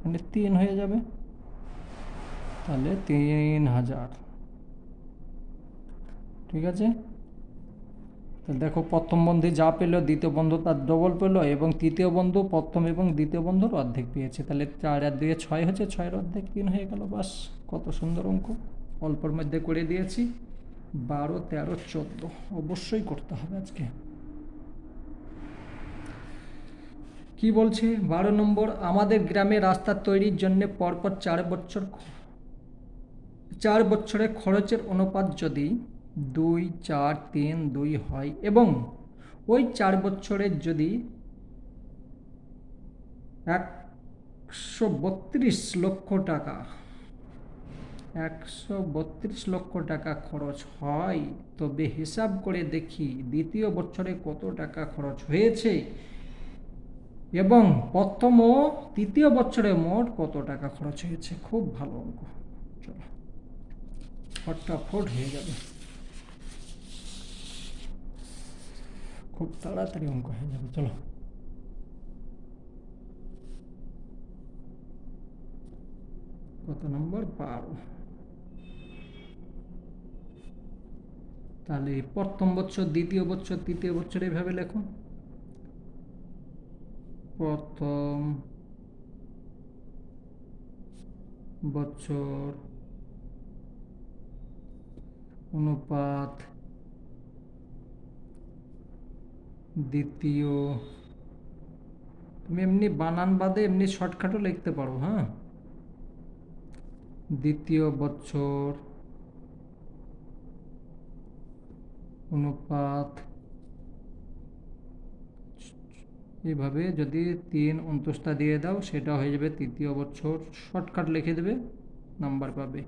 মানে 3 হয়ে যাবে, তাহলে 3000। ঠিক আছে, তো দেখো প্রথম বন্ধু যা পেলো দ্বিতীয় বন্ধু তার ডবল পেলো, এবং তৃতীয় বন্ধু প্রথম এবং দ্বিতীয় বন্ধুর অর্ধেক পেয়েছে। তাহলে 4 আর 2 6 হচ্ছে, 6-এর অর্ধেক 3 হয়ে গেল। বাস, কত সুন্দর অঙ্ক, অল্পর মধ্যে করে দিয়েছি। 12, 13, 14 অবশ্যই করতে হবে আজকে। কি বলছে 12 নম্বর, আমাদের গ্রামে রাস্তা তৈরির জন্য পরপর 4 বছরে খরচের অনুপাত যদি 2, 4, 3, 2 হয়, এবং ওই 4 বছরের যদি 132 লক্ষ টাকা 132 লক্ষ টাকা খরচ হয়, তবে হিসাব করে দেখি দ্বিতীয় বছরে কত টাকা খরচ হয়েছে, এবং প্রথম ও তৃতীয় বছরে মোট কত টাকা খরচ হয়েছে। খুব ভালো অঙ্ক, চলো ফটাফট হয়ে যাবে, খুব তাড়াতাড়ি অঙ্ক হয়ে যাবে। চলো, কত নম্বর? 12। তাহলে প্রথম বছর, দ্বিতীয় বছর, তৃতীয় বছর এইভাবে লেখো। প্রথম বছর অনুপাত দ্বিতীয়, তুমি এমনি বানান বাদে এমনি শর্টকাটও লিখতে পারো, হ্যাঁ? দ্বিতীয় বছর অনুপাত, এইভাবে যদি 3 অন্তস্থা দিয়ে দাও সেটা হয়ে যাবে তৃতীয় বছর। শর্টকাট লিখে দেবে, নাম্বার পাবে।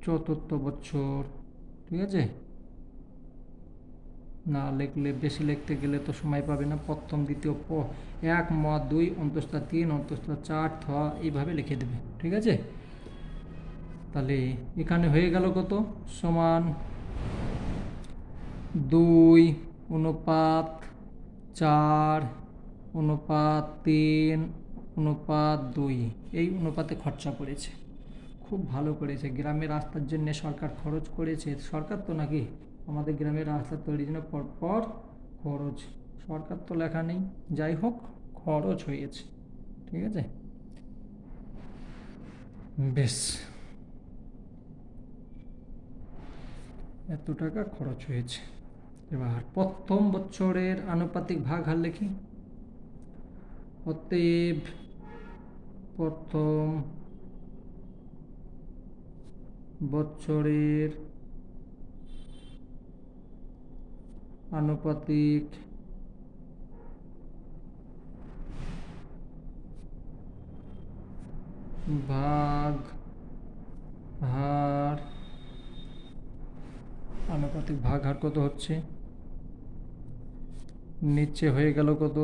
চতুর্থ বছর, ঠিক আছে? না লিখলে, বেশি লিখতে গেলে তো সময় পাবে না। প্রথম, দ্বিতীয়, 1, 2 অন্তস্থা 3 অন্তস্থা 4 এইভাবে লিখে দেবে, ঠিক আছে? তাহলে এখানে হয়ে গেল কত? সমান 2 অনুপাত 4 অনুপাত 3 অনুপাত 2, এই অনুপাতে খরচা করেছে। খুব ভালো করেছে, গ্রামের রাস্তার জন্য সরকার খরচ করেছে। সরকার তো নাকি, আমাদের গ্রামের রাস্তা তৈরির জন্য পরপর খরচ, সরকার তো লেখা নেই, যাই হোক খরচ হয়েছে, ঠিক আছে? বেশ, এত টাকা খরচ হয়েছে। এবার প্রথম বছরের আনুপাতিক ভাগ হার লিখি। অতএব প্রথম বছরের আনুপাতিক ভাগ হার, আনুপাতিক ভাগ হার কত হচ্ছে? নিচে হয়ে গেল কত?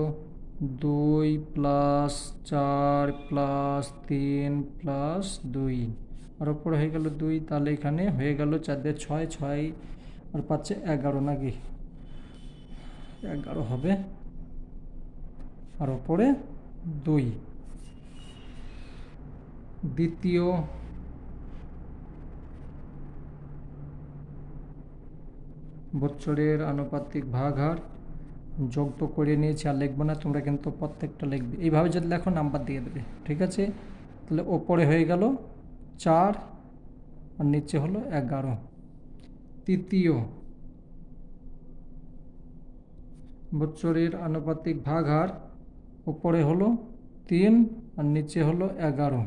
2 প্লাস 4 প্লাস 3 প্লাস 2, আর ওপরে হয়ে গেল 2, তাহলে এখানে হয়ে গেল 4 দিয়ে 6, 6 আর 5 11, নাকি 11 হবে, আর ওপরে 2। দ্বিতীয় বছরের আনুপাতিক ভাগ হার যোগ তো করে নিয়েছি, আর লিখবো না, তোমরা কিন্তু প্রত্যেকটা লিখবে। এইভাবে যদি লেখো নাম্বার দিয়ে দেবে, ঠিক আছে? তাহলে ওপরে হয়ে গেল 4 আর নিচে হলো 11। তৃতীয় বছরের আনুপাতিক ভাগ হার ওপরে হলো 3 আর নিচে হলো 11।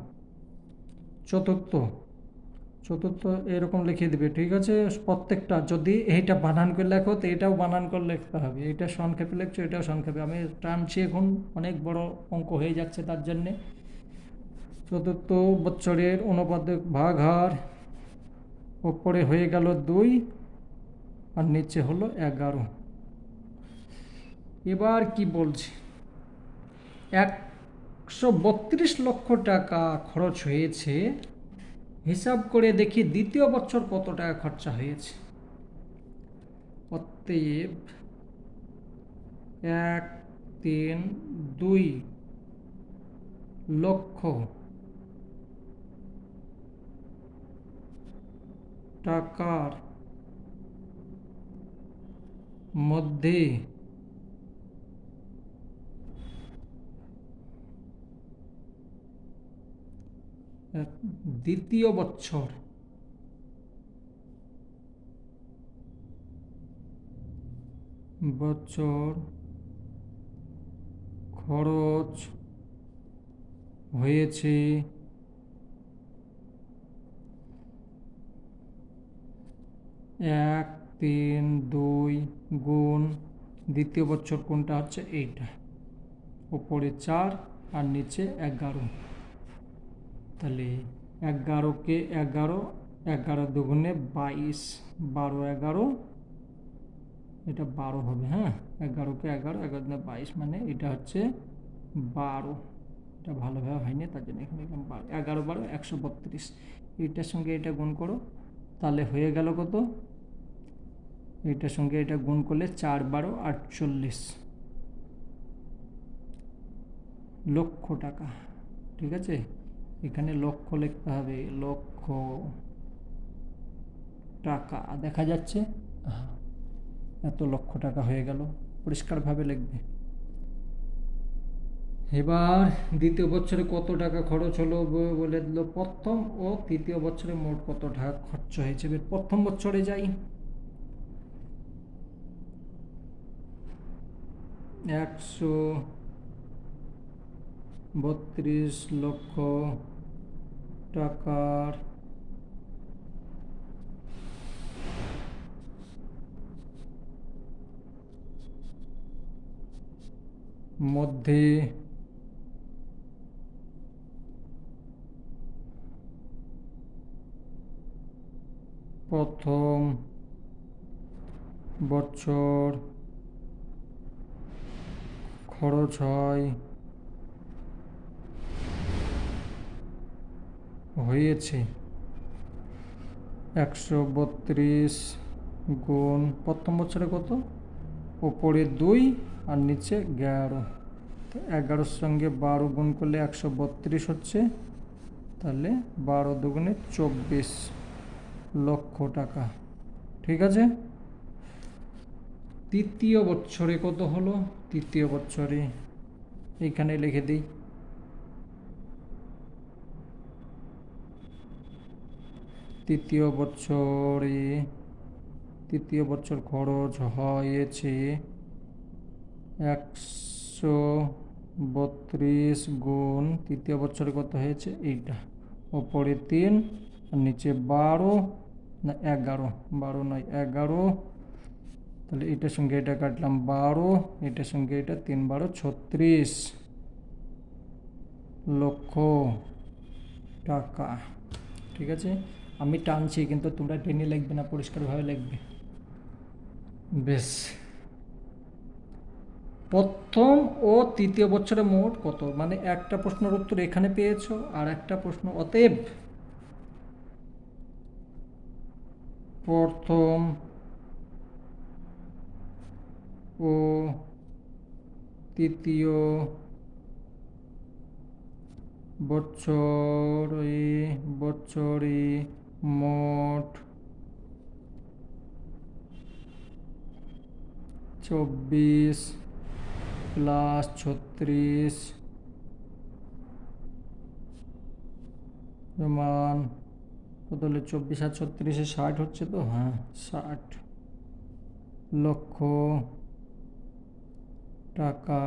চতুর্থ এরকম লিখে দিবে, ঠিক আছে? প্রত্যেকটা যদি এইটা বানান করে লেখো তো এটাও বানান করে লিখতে হবে, এটা সংক্ষেপে লিখছো, এটাও সংক্ষেপে। আমি টানছি, এখন অনেক বড় অঙ্ক হয়ে যাচ্ছে, তার জন্যে। চতুর্থ বছরের অনুপাতিক ভাগ হার ওপরে হয়ে গেল 2 আর নিচে হলো 11। এবার কি বলছি, 132 লক্ষ টাকা খরচ হয়েছে। হিসাব করে দেখি দ্বিতীয় বছর কত টাকা খরচা হয়েছে। অতএব 132 লক্ষ টাকার মধ্যে দ্বিতীয় বছর খরচ হয়েছে 132 গুণ দ্বিতীয় বছর কোনটা হচ্ছে এইটা, উপরে 4 আর নিচে 11। তাহলে 11কে 11, 11 দুগুণে 22, 12 11, এটা 12 হবে। হ্যাঁ, 11কে 11, 11 দুগুণে 22, মানে এটা হচ্ছে 12। এটা ভালোভাবে হয়নি, তার জন্য এখানে 11 12 132। এইটার সঙ্গে এটা গুণ করো, তাহলে হয়ে গেল কত? এইটার সঙ্গে এটা গুণ করলে 4 12 48 লক্ষ টাকা, ঠিক আছে? এখানে লক্ষ লিখতে হবে, লক্ষ টাকা দেখা যাচ্ছে, এত লক্ষ টাকা হয়ে গেল, পরিষ্কারভাবে লিখবে। এবার দ্বিতীয় বছরে কত টাকা খরচ হলো বলে দিল। প্রথম ও তৃতীয় বছরে মোট কত টাকা খরচ হয়েছে। প্রথম বছরে যাই, 132 লক্ষ টাকার মধ্যে প্রথম বছর খরচ হয়েছে 132 গুণ প্রথম বছরে কত, ওপরে 2 আর নিচে 11। তো 11-র সঙ্গে 12 গুণ করলে 132 হচ্ছে, তাহলে 12 দুগুণে 24 লক্ষ টাকা, ঠিক আছে? তৃতীয় বছরে কত হলো? তৃতীয় বছরে এইখানে লিখে দিই, তৃতীয় বছরে তৃতীয় বছর খরচ হয়েছে 132 গুণ তৃতীয় বছরে কত হয়েছে এইটা, ওপরে 3 আর নিচে 12 না 11, 12 নয় 11, তাহলে এটার সঙ্গে এটা কাটলাম 12, এটার সঙ্গে এটা 3 12 36 লক্ষ টাকা। ঠিক আছে, আমি টানছি কিন্তু তোমরা টেনে লিখবে না, পরিষ্কারভাবে লিখবে। বেশ, প্রথম ও তৃতীয় বছরে মোট কত, মানে একটা প্রশ্নের উত্তর এখানে পেয়েছো আর একটা প্রশ্ন, অতএব প্রথম ও তৃতীয় বছরে মোট 24 প্লাস 36 সমান কত হলে 24 আর 36 60 হচ্ছে তো, হ্যাঁ 60 লক্ষ টাকা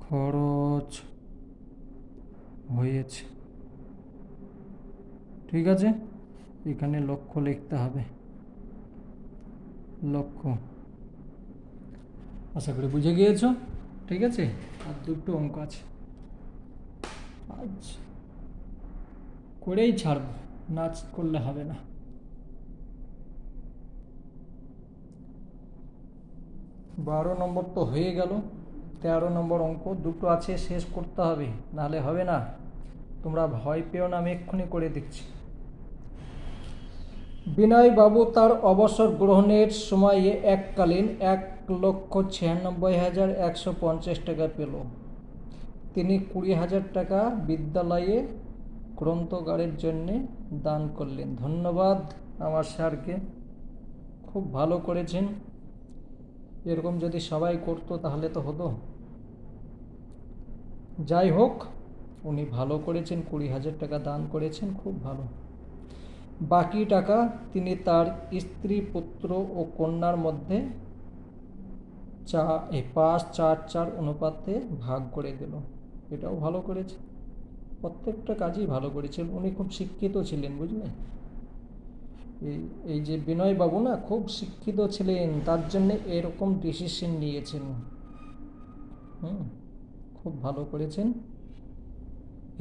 খরচ হয়েছে। ঠিক আছে, এখানে লক্ষ লিখতে হবে, লক্ষ। আশা করি বুঝে গিয়েছো। ঠিক আছে, আর দুটো অঙ্ক আছে, আজ করেই ছাড়বো, নাচ করলে হবে না। 12 নম্বর তো হয়ে গেল, 13 নম্বর অঙ্ক দুটো আছে, শেষ করতে হবে, নাহলে হবে না। তোমরা ভয় পেও না, আমি এক্ষুনি করে দিচ্ছি। বিনয়বাবু তার অবসর গ্রহণের সময়ে এককালীন 1,96,150 টাকা পেল। তিনি 20,000 টাকা বিদ্যালয়ে গ্রন্থাগারের জন্য দান করলেন। ধন্যবাদ আমার স্যারকে, খুব ভালো করেছেন। এরকম যদি সবাই করতো তাহলে তো হতো। যাই হোক, উনি ভালো করেছেন, 20,000 টাকা দান করেছেন, খুব ভালো। বাকি টাকা তিনি তার স্ত্রী, পুত্র ও কন্যার মধ্যে 5-4-4 অনুপাতে ভাগ করে দিল। এটাও ভালো করেছে, প্রত্যেকটা কাজই ভালো করেছেন। উনি খুব শিক্ষিত ছিলেন, বুঝলে। এই যে বিনয়বাবু না, খুব শিক্ষিত ছিলেন, তার জন্য এরকম ডিসিশন নিয়েছেন। খুব ভালো করেছেন।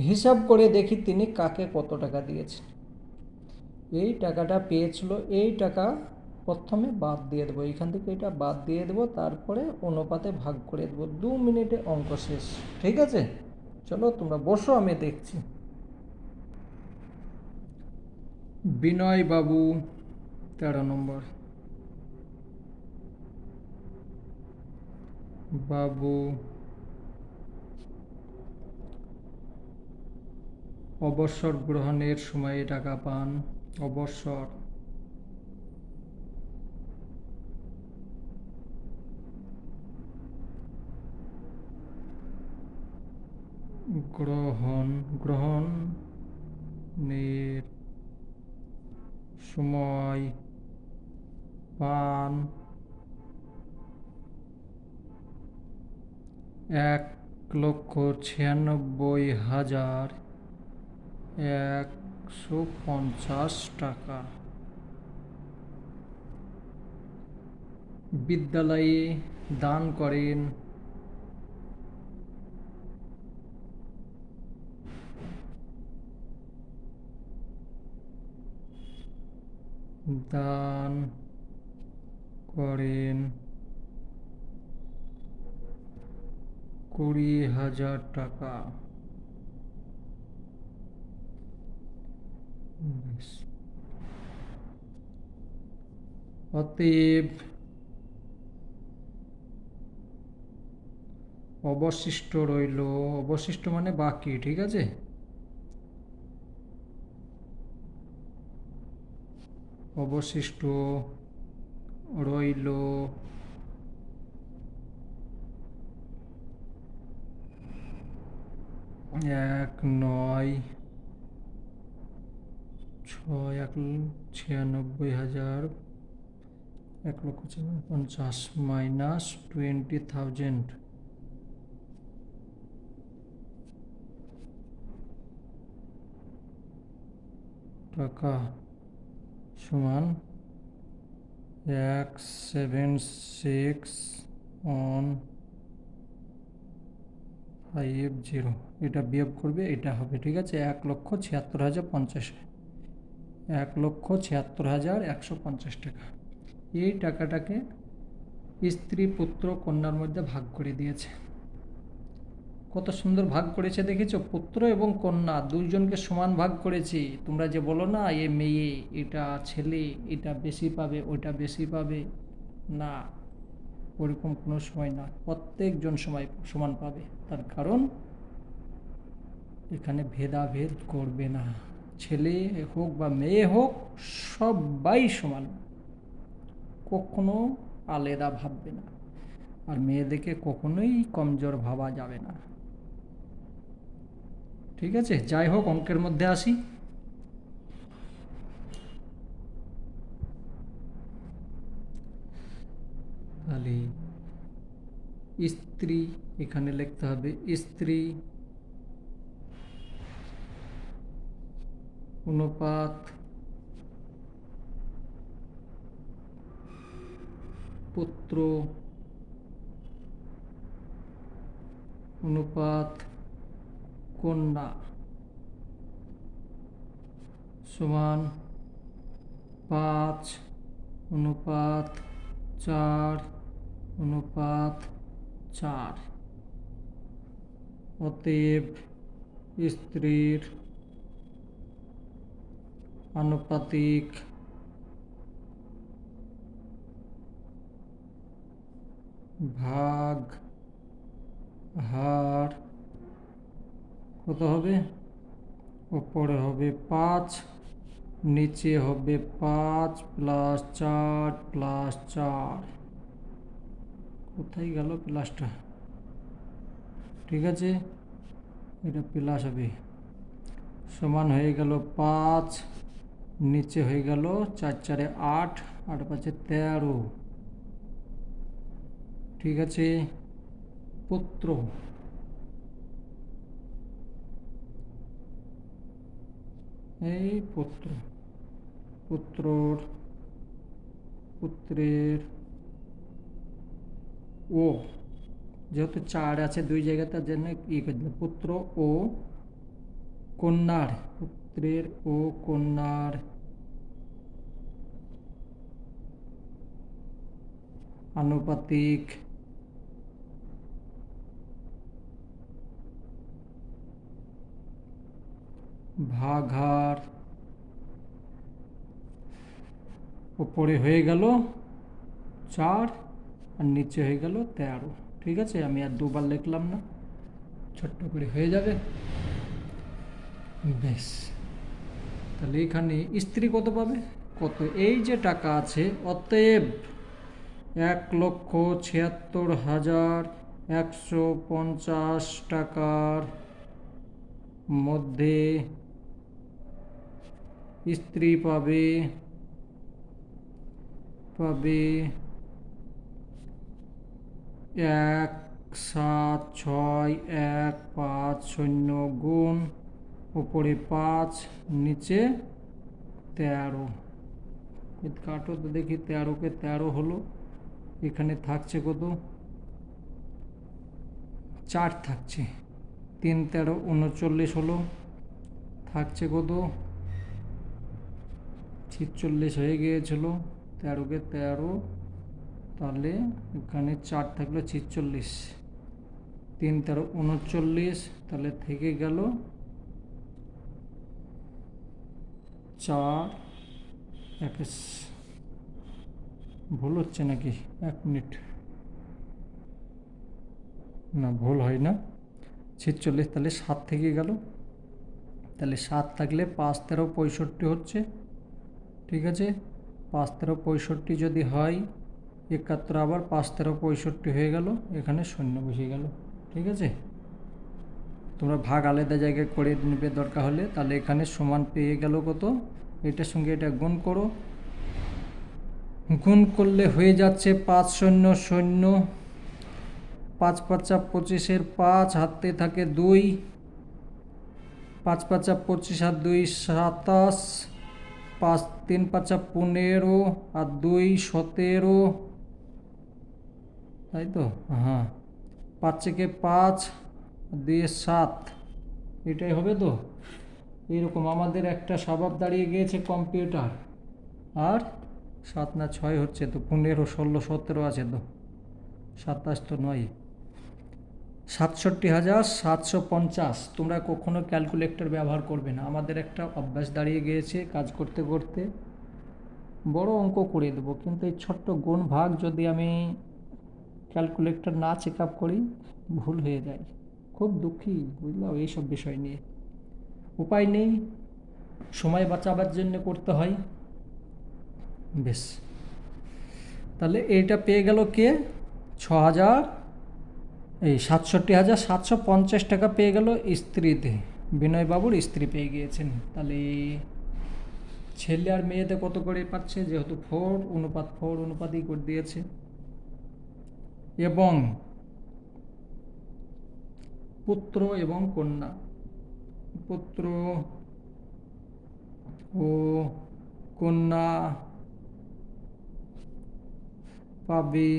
হিসাব করে দেখি তিনি কাকে কত টাকা দিয়েছেন। এই টাকাটা পেয়েছিল, এই টাকা প্রথমে বাদ দিয়ে দেবো, এইখান থেকে এটা বাদ দিয়ে দেবো, তারপরে অনুপাতে ভাগ করে দেবো। 2 মিনিটে অঙ্ক শেষ। ঠিক আছে, চলো তোমরা বসো, আমি দেখছি। বিনয়বাবু 13 নম্বর, বাবু অবসর গ্রহণের সময়ে টাকা পান। অবসর গ্রহণের সময় পান 1,96,150 টাকা। বিদ্যালয়ে দান করেন দান করেন 20,000 টাকা। অতএব অবশিষ্ট রইল, অবশিষ্ট মানে বাকি, ঠিক আছে। অবশিষ্ট রইল 1,9 96,96,000 1,50,000 মাইনাস 20,000 টাকা সমান 176,150 এটা বিয়োগ করবে, এটা হবে ঠিক আছে 1,76,050 1,76,150 টাকা। এই টাকাটাকে স্ত্রী পুত্র কন্যার মধ্যে ভাগ করে দিয়েছে। কত সুন্দর ভাগ করেছে দেখেছো, পুত্র এবং কন্যা দুইজনকে সমান ভাগ করেছি। তোমরা যে বলো না এ মেয়ে, এটা ছেলে, এটা বেশি পাবে, ওটা বেশি পাবে, না, ওরকম কোনো সময় না, প্রত্যেকজন সমান পাবে। তার কারণ এখানে ভেদাভেদ করবে না, ছেলে হোক বা মেয়ে হোক সবাই সমান, কখনো আলাদা ভাববে না। আর মেয়েদেরকে কখনোই কমজোর ভাবা যাবে না, ঠিক আছে। যাই হোক, অঙ্কের মধ্যে আসি। তাহলে স্ত্রী এখানে লিখতে হবে স্ত্রী অনুপাত পুত্র অনুপাত কন্যা সমান 5:4:4। অতএব স্ত্রীর আনুপাতিক ভাগ হার কত হবে? উপরে হবে 5, নিচে হবে 5 + 4 + 4। কোথায় গেল প্লাসটা? ঠিক আছে, এটা প্লাস হবে, সমান হয়ে গেল 5, নিচে হয়ে গেল 4 × 4 = 8, 8 × 5 = 13। ঠিক আছে, পুত্র এই পুত্রের ও, যেহেতু 4 আছে দুই জায়গায়, তার জন্য ই করে দিল, পুত্র ও কন্যার, পুত্রের ও কন্যার আনুপাতিক ভাগহার উপরে হয়ে গেল 4 আর নিচে হয়ে গেল 13। ঠিক আছে, আমি আর দুবার লিখলাম না, ছোট্ট করে হয়ে যাবে, বেশ। তাহলে এখানে স্ত্রী কত পাবে? কত, এই যে টাকা আছে, অতএব 1,76,150 টাকার মধ্যে স্ত্রী পাবে 1,76,150 গুণ উপরে 5, নিচে 13। কাটো তো দেখি, 13কে 13 হলো, এখানে থাকছে কত? 4 থাকছে, 3 × 13 = 39 হলো, থাকছে কত? 46 হয়ে গিয়েছিল, 13কে 13, তাহলে এখানে 4 থাকলো 46, 3 × 13 = 39, তাহলে থেকে গেল 4। ভুল হচ্ছে নাকি? 1 মিনিট, না ভুল হয় না, 46, তাহলে 7 থেকে গেল, তাহলে 7 থাকলে 5 × 13 = 65 হচ্ছে। ঠিক আছে, 5 × 13 = 65 যদি হয় 71, আবার 5 × 13 = 65 হয়ে গেল, এখানে 0 বসে গেল। ঠিক আছে, তোমরা ভাগ আলাদা জায়গায় করে নেবে দরকার হলে। তাহলে এখানে সমান পেয়ে গেল কত? এটার সঙ্গে এটা গুণ করো, গুণ করলে হয়ে যাচ্ছে 500, 5 পাঁচা 25, 5 হাতে থাকে 2, 5 পাঁচা 25 আর 2 27, 5 3 পাঁচা 15 আর 2 17, তাই তো? হ্যাঁ, 5 থেকে 5 2 7, এটাই হবে তো। এইরকম আমাদের একটা স্বভাব দাঁড়িয়ে গিয়েছে কম্পিউটার। আর 7 না 6 হচ্ছে তো, 15 16 17 আছে তো, 27 তো নয়। 67,750। তোমরা কখনো ক্যালকুলেটর ব্যবহার করবে না, আমাদের একটা অভ্যাস দাঁড়িয়ে গিয়েছে কাজ করতে করতে বড় অঙ্ক করে দেবো, কিন্তু এই ছোট্ট গুণ ভাগ যদি আমি ক্যালকুলেটর না চেক আপ করি ভুল হয়ে যায়। খুব দুঃখী বুঝলাম এইসব বিষয় নিয়ে, উপায় নেই, সময় বাঁচাবার জন্য করতে হয়। বেশ, তাহলে এইটা পেয়ে গেল কে? 67,750 টাকা পেয়ে গেল স্ত্রীতে, বিনয়বাবুর স্ত্রী পেয়ে গিয়েছেন। তাহলে ছেলে আর মেয়েতে কত করে পাচ্ছে, যেহেতু 4:4 করে দিয়েছে। এবং পুত্র এবং কন্যা, পুত্র ও কন্যা পাবে,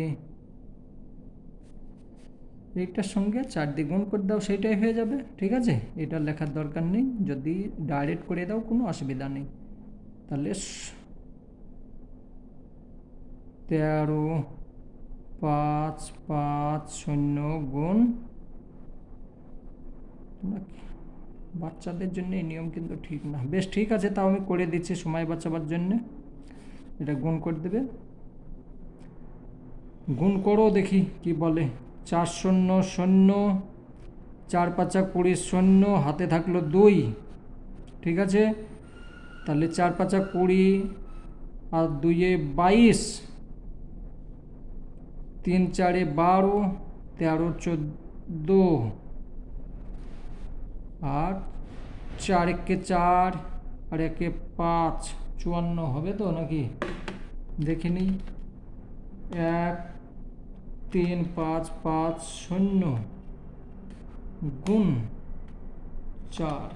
এইটার সঙ্গে 4 দিয়ে গুণ করে দাও, সেইটাই হয়ে যাবে। ঠিক আছে, এটা লেখার দরকার নেই, যদি ডাইরেক্ট করে দাও কোনো অসুবিধা নেই। তাহলে 13 5 5 0 গুণ, বাচ্চাদের জন্য এই নিয়ম কিন্তু ঠিক না। বেশ ঠিক আছে, তাও আমি করে দিচ্ছি সময় বাঁচাবার জন্যে। এটা গুণ করে দেবে, গুণ করো দেখি কি বলে। 4 0 0, 4 5 20 0, হাতে থাকলো 2। ঠিক আছে, তাহলে 4 5 20 আর 2 22, 3 4 12, 13 14, আর 4 1 4 আর 1 5, 54 হবে তো নাকি? দেখে নিই। 1 3 5 5 0 গুণ 4,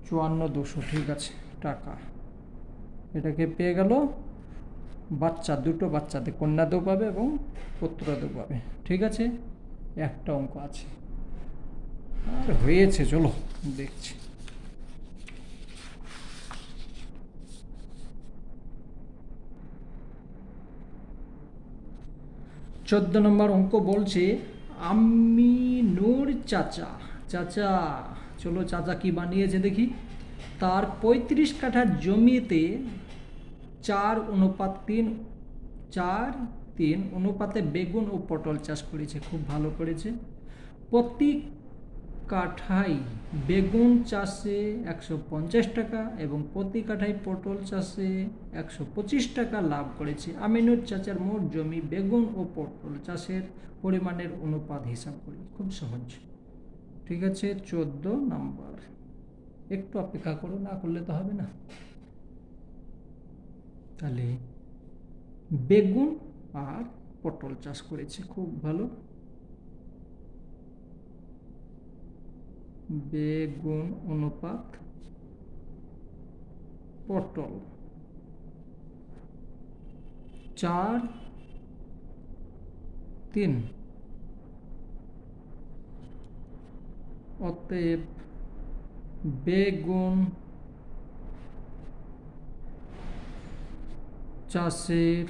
54 200। ঠিক আছে, টাকা এটাকে পেয়ে গেল বাচ্চা, দুটো বাচ্চাতে, কন্যাতেও পাবে এবং পুত্রতেও পাবে। ঠিক আছে, একটা অঙ্ক আছে আর হয়েছে, চলো দেখছি। 14 নম্বর অঙ্ক বলছে আমিনুর চাচা, চাচা চলো চাচা কি বানিয়েছে দেখি। তার 35 কাঠা জমিতে 4:3, 4:3 অনুপাতে বেগুন ও পটল চাষ করেছে, খুব ভালো করেছে। প্রতি কাঠায় বেগুন চাষে 150 টাকা এবং প্রতি কাঠায় পটল চাষে 125 টাকা লাভ করেছে। আমিনুর চাচার মোট জমি বেগুন ও পটল চাষের পরিমাণের অনুপাত হিসাব করি। খুব সহজ। ঠিক আছে, 14 নম্বর। একটু অপেক্ষা করো, না করলে তো হবে না। তাহলে বেগুন আর পটল চাষ করেছে, খুব ভালো। বেগুন অনুপাত পটল 4:3, অতএব বেগুন চাষের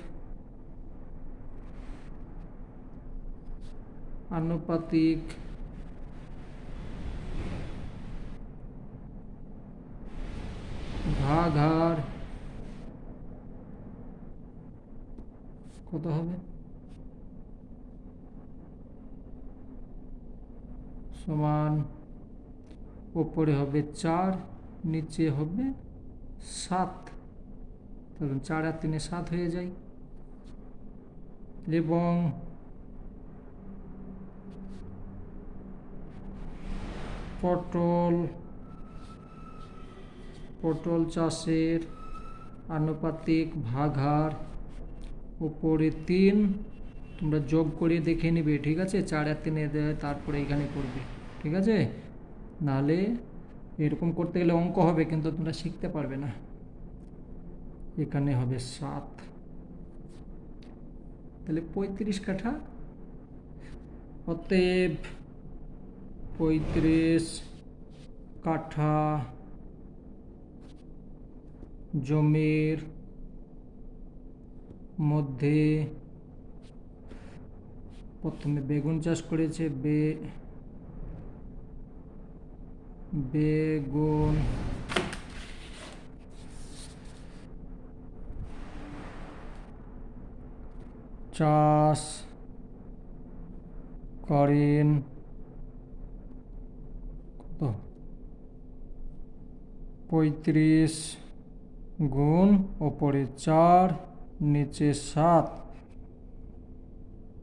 আনুপাতিক ভাগাহার কত হবে? সমান উপরে হবে 4, নিচে হবে 7। ধরুন 4 আর 3 7 হয়ে যায়। এবং পটল পটল চাষের আনুপাতিক ভাগার উপরে 3 তোমরা যোগ করে দেখে নিবে, ঠিক আছে? 4 আর 3 তারপরে এখানে করবে, ঠিক আছে? নাহলে এরকম করতে গেলে অঙ্ক হবে কিন্তু তোমরা শিখতে পারবে না। এখানে হবে 7, তাহলে 35 কাঠা। অতএব 35 কাঠা জমির মধ্যে প্রথমে বেগুন চাষ করেছে। বেগুন চাষ করেন কত? 35 গুণ ওপরে 4 নিচে 7,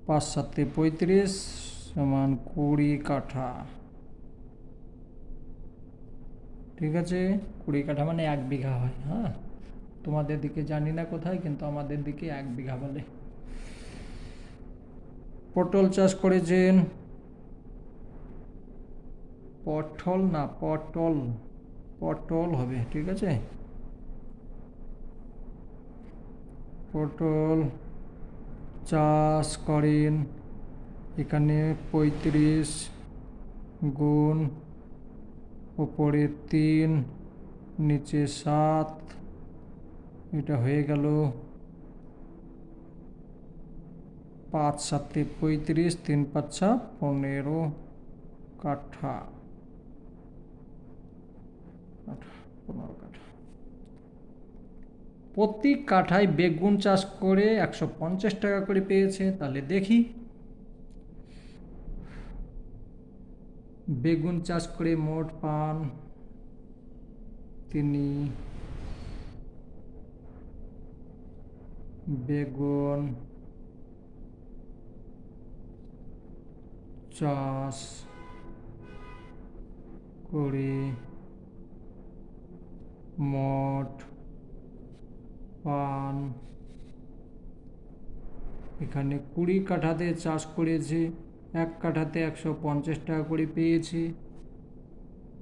5 7 35 সমান 20 কাঠা, ঠিক আছে? 20 কাঠা মানে 1 বিঘা হয়। হ্যাঁ, তোমাদের দিকে জানি না কোথায়, কিন্তু আমাদের দিকে 1 বিঘা বলে। পটল চাষ করেছেন, পটল না পটল, পটল হবে, ঠিক আছে? পটল চাষ করেন, এখানে 35 গুণ উপরে 3 নিচে 7, এটা হয়ে গেল 5 7 35 3 5 15 কাঠা, 15 কাঠা। প্রতি কাঠায় বেগুন চাষ করে 150 টাকা করে পেয়েছে। তাহলে দেখি, বেগুন চাষ করে মোট পান তিনি বেগুন চাষ করে মোট পান, এখানে 20 কাঠাতে চাষ করেছে, 1 কাঠাতে 150 টাকা করে পেয়েছে।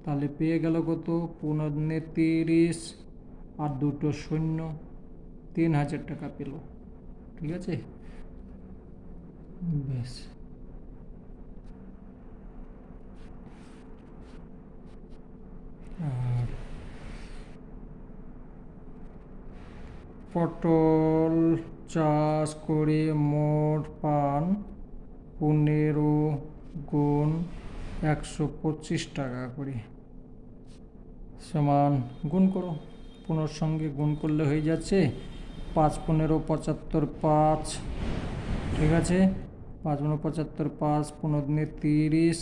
তাহলে পেয়ে গেল কত? 15 30 আর 2 শূন্য, 3000 টাকা পেল, ঠিক আছে? বেশ, আর পটল চাষ করে মোট পান 15 গুণ 125 টাকা করে সমান, গুণ করো, 15 সঙ্গে গুণ করলে হয়ে যাচ্ছে 5 15 75 5, ঠিক আছে? 5 15 75 5, 15 30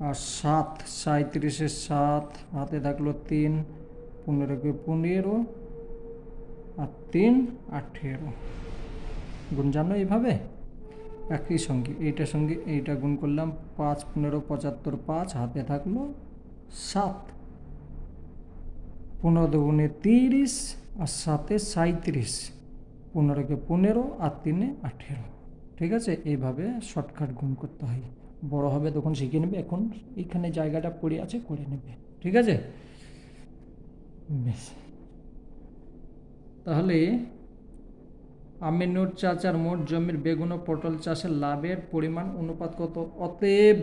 আর 7 37 7, হাতে থাকলো 3, 15 কে 15 আর 3 18, গুণ জানো এইভাবে একই সঙ্গে, এইটার সঙ্গে এইটা গুণ করলাম, 5 15 75 5, হাতে থাকলো 7, 15 দুগুণে 30 আর 7 37, 15 কে 15 আর 3 18, ঠিক আছে? এইভাবে শর্টকাট গুণ করতে হয়। বড় হবে তখন শিখে নেবে, এখন এইখানে জায়গাটা পড়ে আছে, করে নেবে, ঠিক আছে? বেশ, তাহলে আমিনুর চাচার মোট জমির বেগুন ও পটল চাষের লাভের পরিমাণ অনুপাত কত? অতএব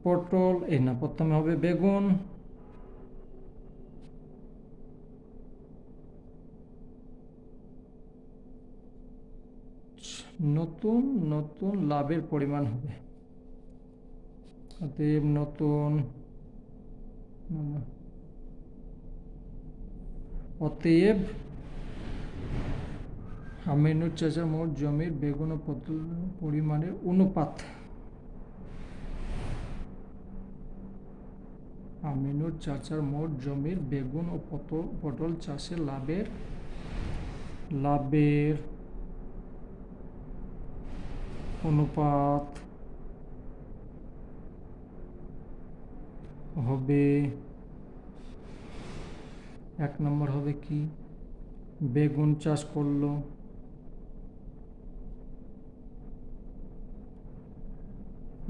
পটল প্রথমে হবে বেগুন, নতুন নতুন লাভের পরিমাণ হবে। অতএব অতএব আমিনুর চাচার মোট জমির বেগুন ও পটল পরিমাণের অনুপাত, আমিনুর চাচার মোট জমির বেগুন ও পটল চাষের লাভের অনুপাত হবে এক নম্বর হবে কি? বেগুন চাষ করলো,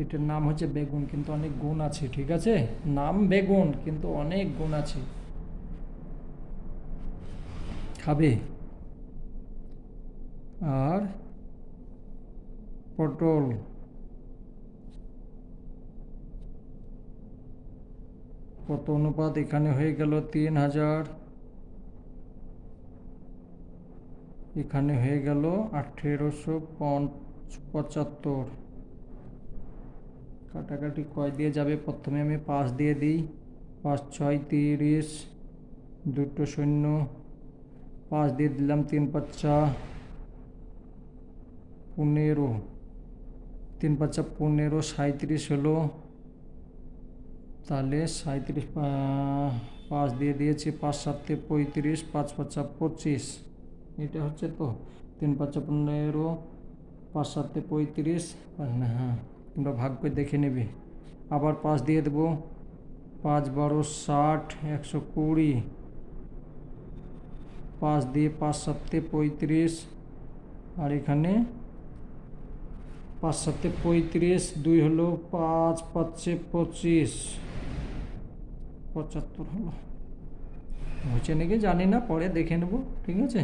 এটার নাম হচ্ছে বেগুন, কিন্তু অনেক গুণ আছে, ঠিক আছে? নাম বেগুন কিন্তু অনেক গুণ আছে। খাবে। আর পটল, কত অনুপাত এখানে হয়ে গেল 3000, এখানে হয়ে গেল 1875। কাটাকাটি কয় দিয়ে যাবে? প্রথমে আমি 5 দিয়ে দিই। 5 6 30, দুটো শূন্য, 5 দিয়ে দিলাম, 3 5 15, 3 5 15, 37 হলো। তাহলে 37, 5 দিয়ে দিয়েছি, 5 7 35, 5 5 25, এটা হচ্ছে তো। 3 5 15, 5 7 35, হ্যাঁ, তোমরা ভাগ করে দেখে নেবে। আবার 5 দিয়ে দেবো, 5 12 60, 120, 5 দিয়ে 5 7 35, আর এখানে 5 7 35, 2 হলো, 5 5 25, 75 হলো। হচ্ছে নাকি জানি না, পরে দেখে নেব, ঠিক আছে?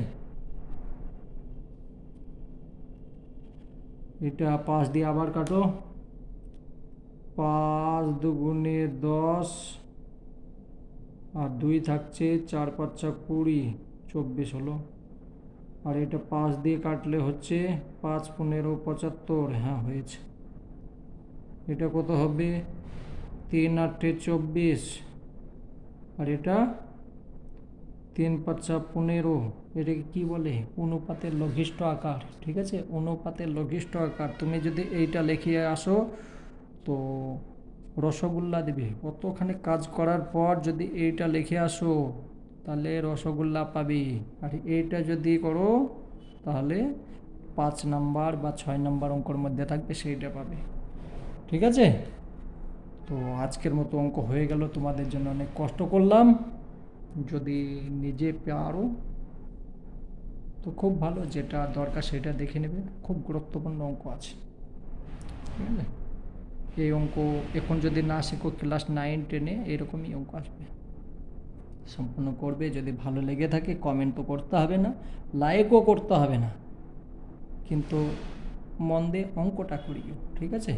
এটা 5 দিয়ে আবার কাটো, 5 2 10, আর 2 থাকছে, 4 5 20, 24 হলো। আর এটা 5 দিয়ে কাটলে হচ্ছে 5 15 75, হ্যাঁ হয়েছে। এটা কত হবে? 3 8 24, আর এটা 3 5 15। এটাকে কি বলে? অনুপাতের লঘিষ্ঠ আকার, ঠিক আছে? অনুপাতের লঘিষ্ঠ আকার। তুমি যদি এইটা লিখে আসো তো রসগোল্লা দেবে। কতখানি কাজ করার পর যদি এইটা লিখে আসো তাহলে রসগোল্লা পাবে। আর এইটা যদি করো তাহলে 5 নাম্বার বা 6 নাম্বার অঙ্কর মধ্যে থাকবে, সেইটা পাবে, ঠিক আছে? তো আজকের মতো অঙ্ক হয়ে গেল, তোমাদের জন্য অনেক কষ্ট করলাম। যদি নিজে পারো তো খুব ভালো, যেটা দরকার সেটা দেখে নেবে। খুব গুরুত্বপূর্ণ অঙ্ক আছে, ঠিক আছে? এই অঙ্ক এখন যদি না শেখো, ক্লাস 9 10-এ এরকমই অঙ্ক আসবে। সম্পূর্ণ করবে। যদি ভালো লেগে থাকে কমেন্ট তো করতে হবে না, লাইকও করতে হবে না, কিন্তু মন দিয়ে অঙ্কটা করিও, ঠিক আছে?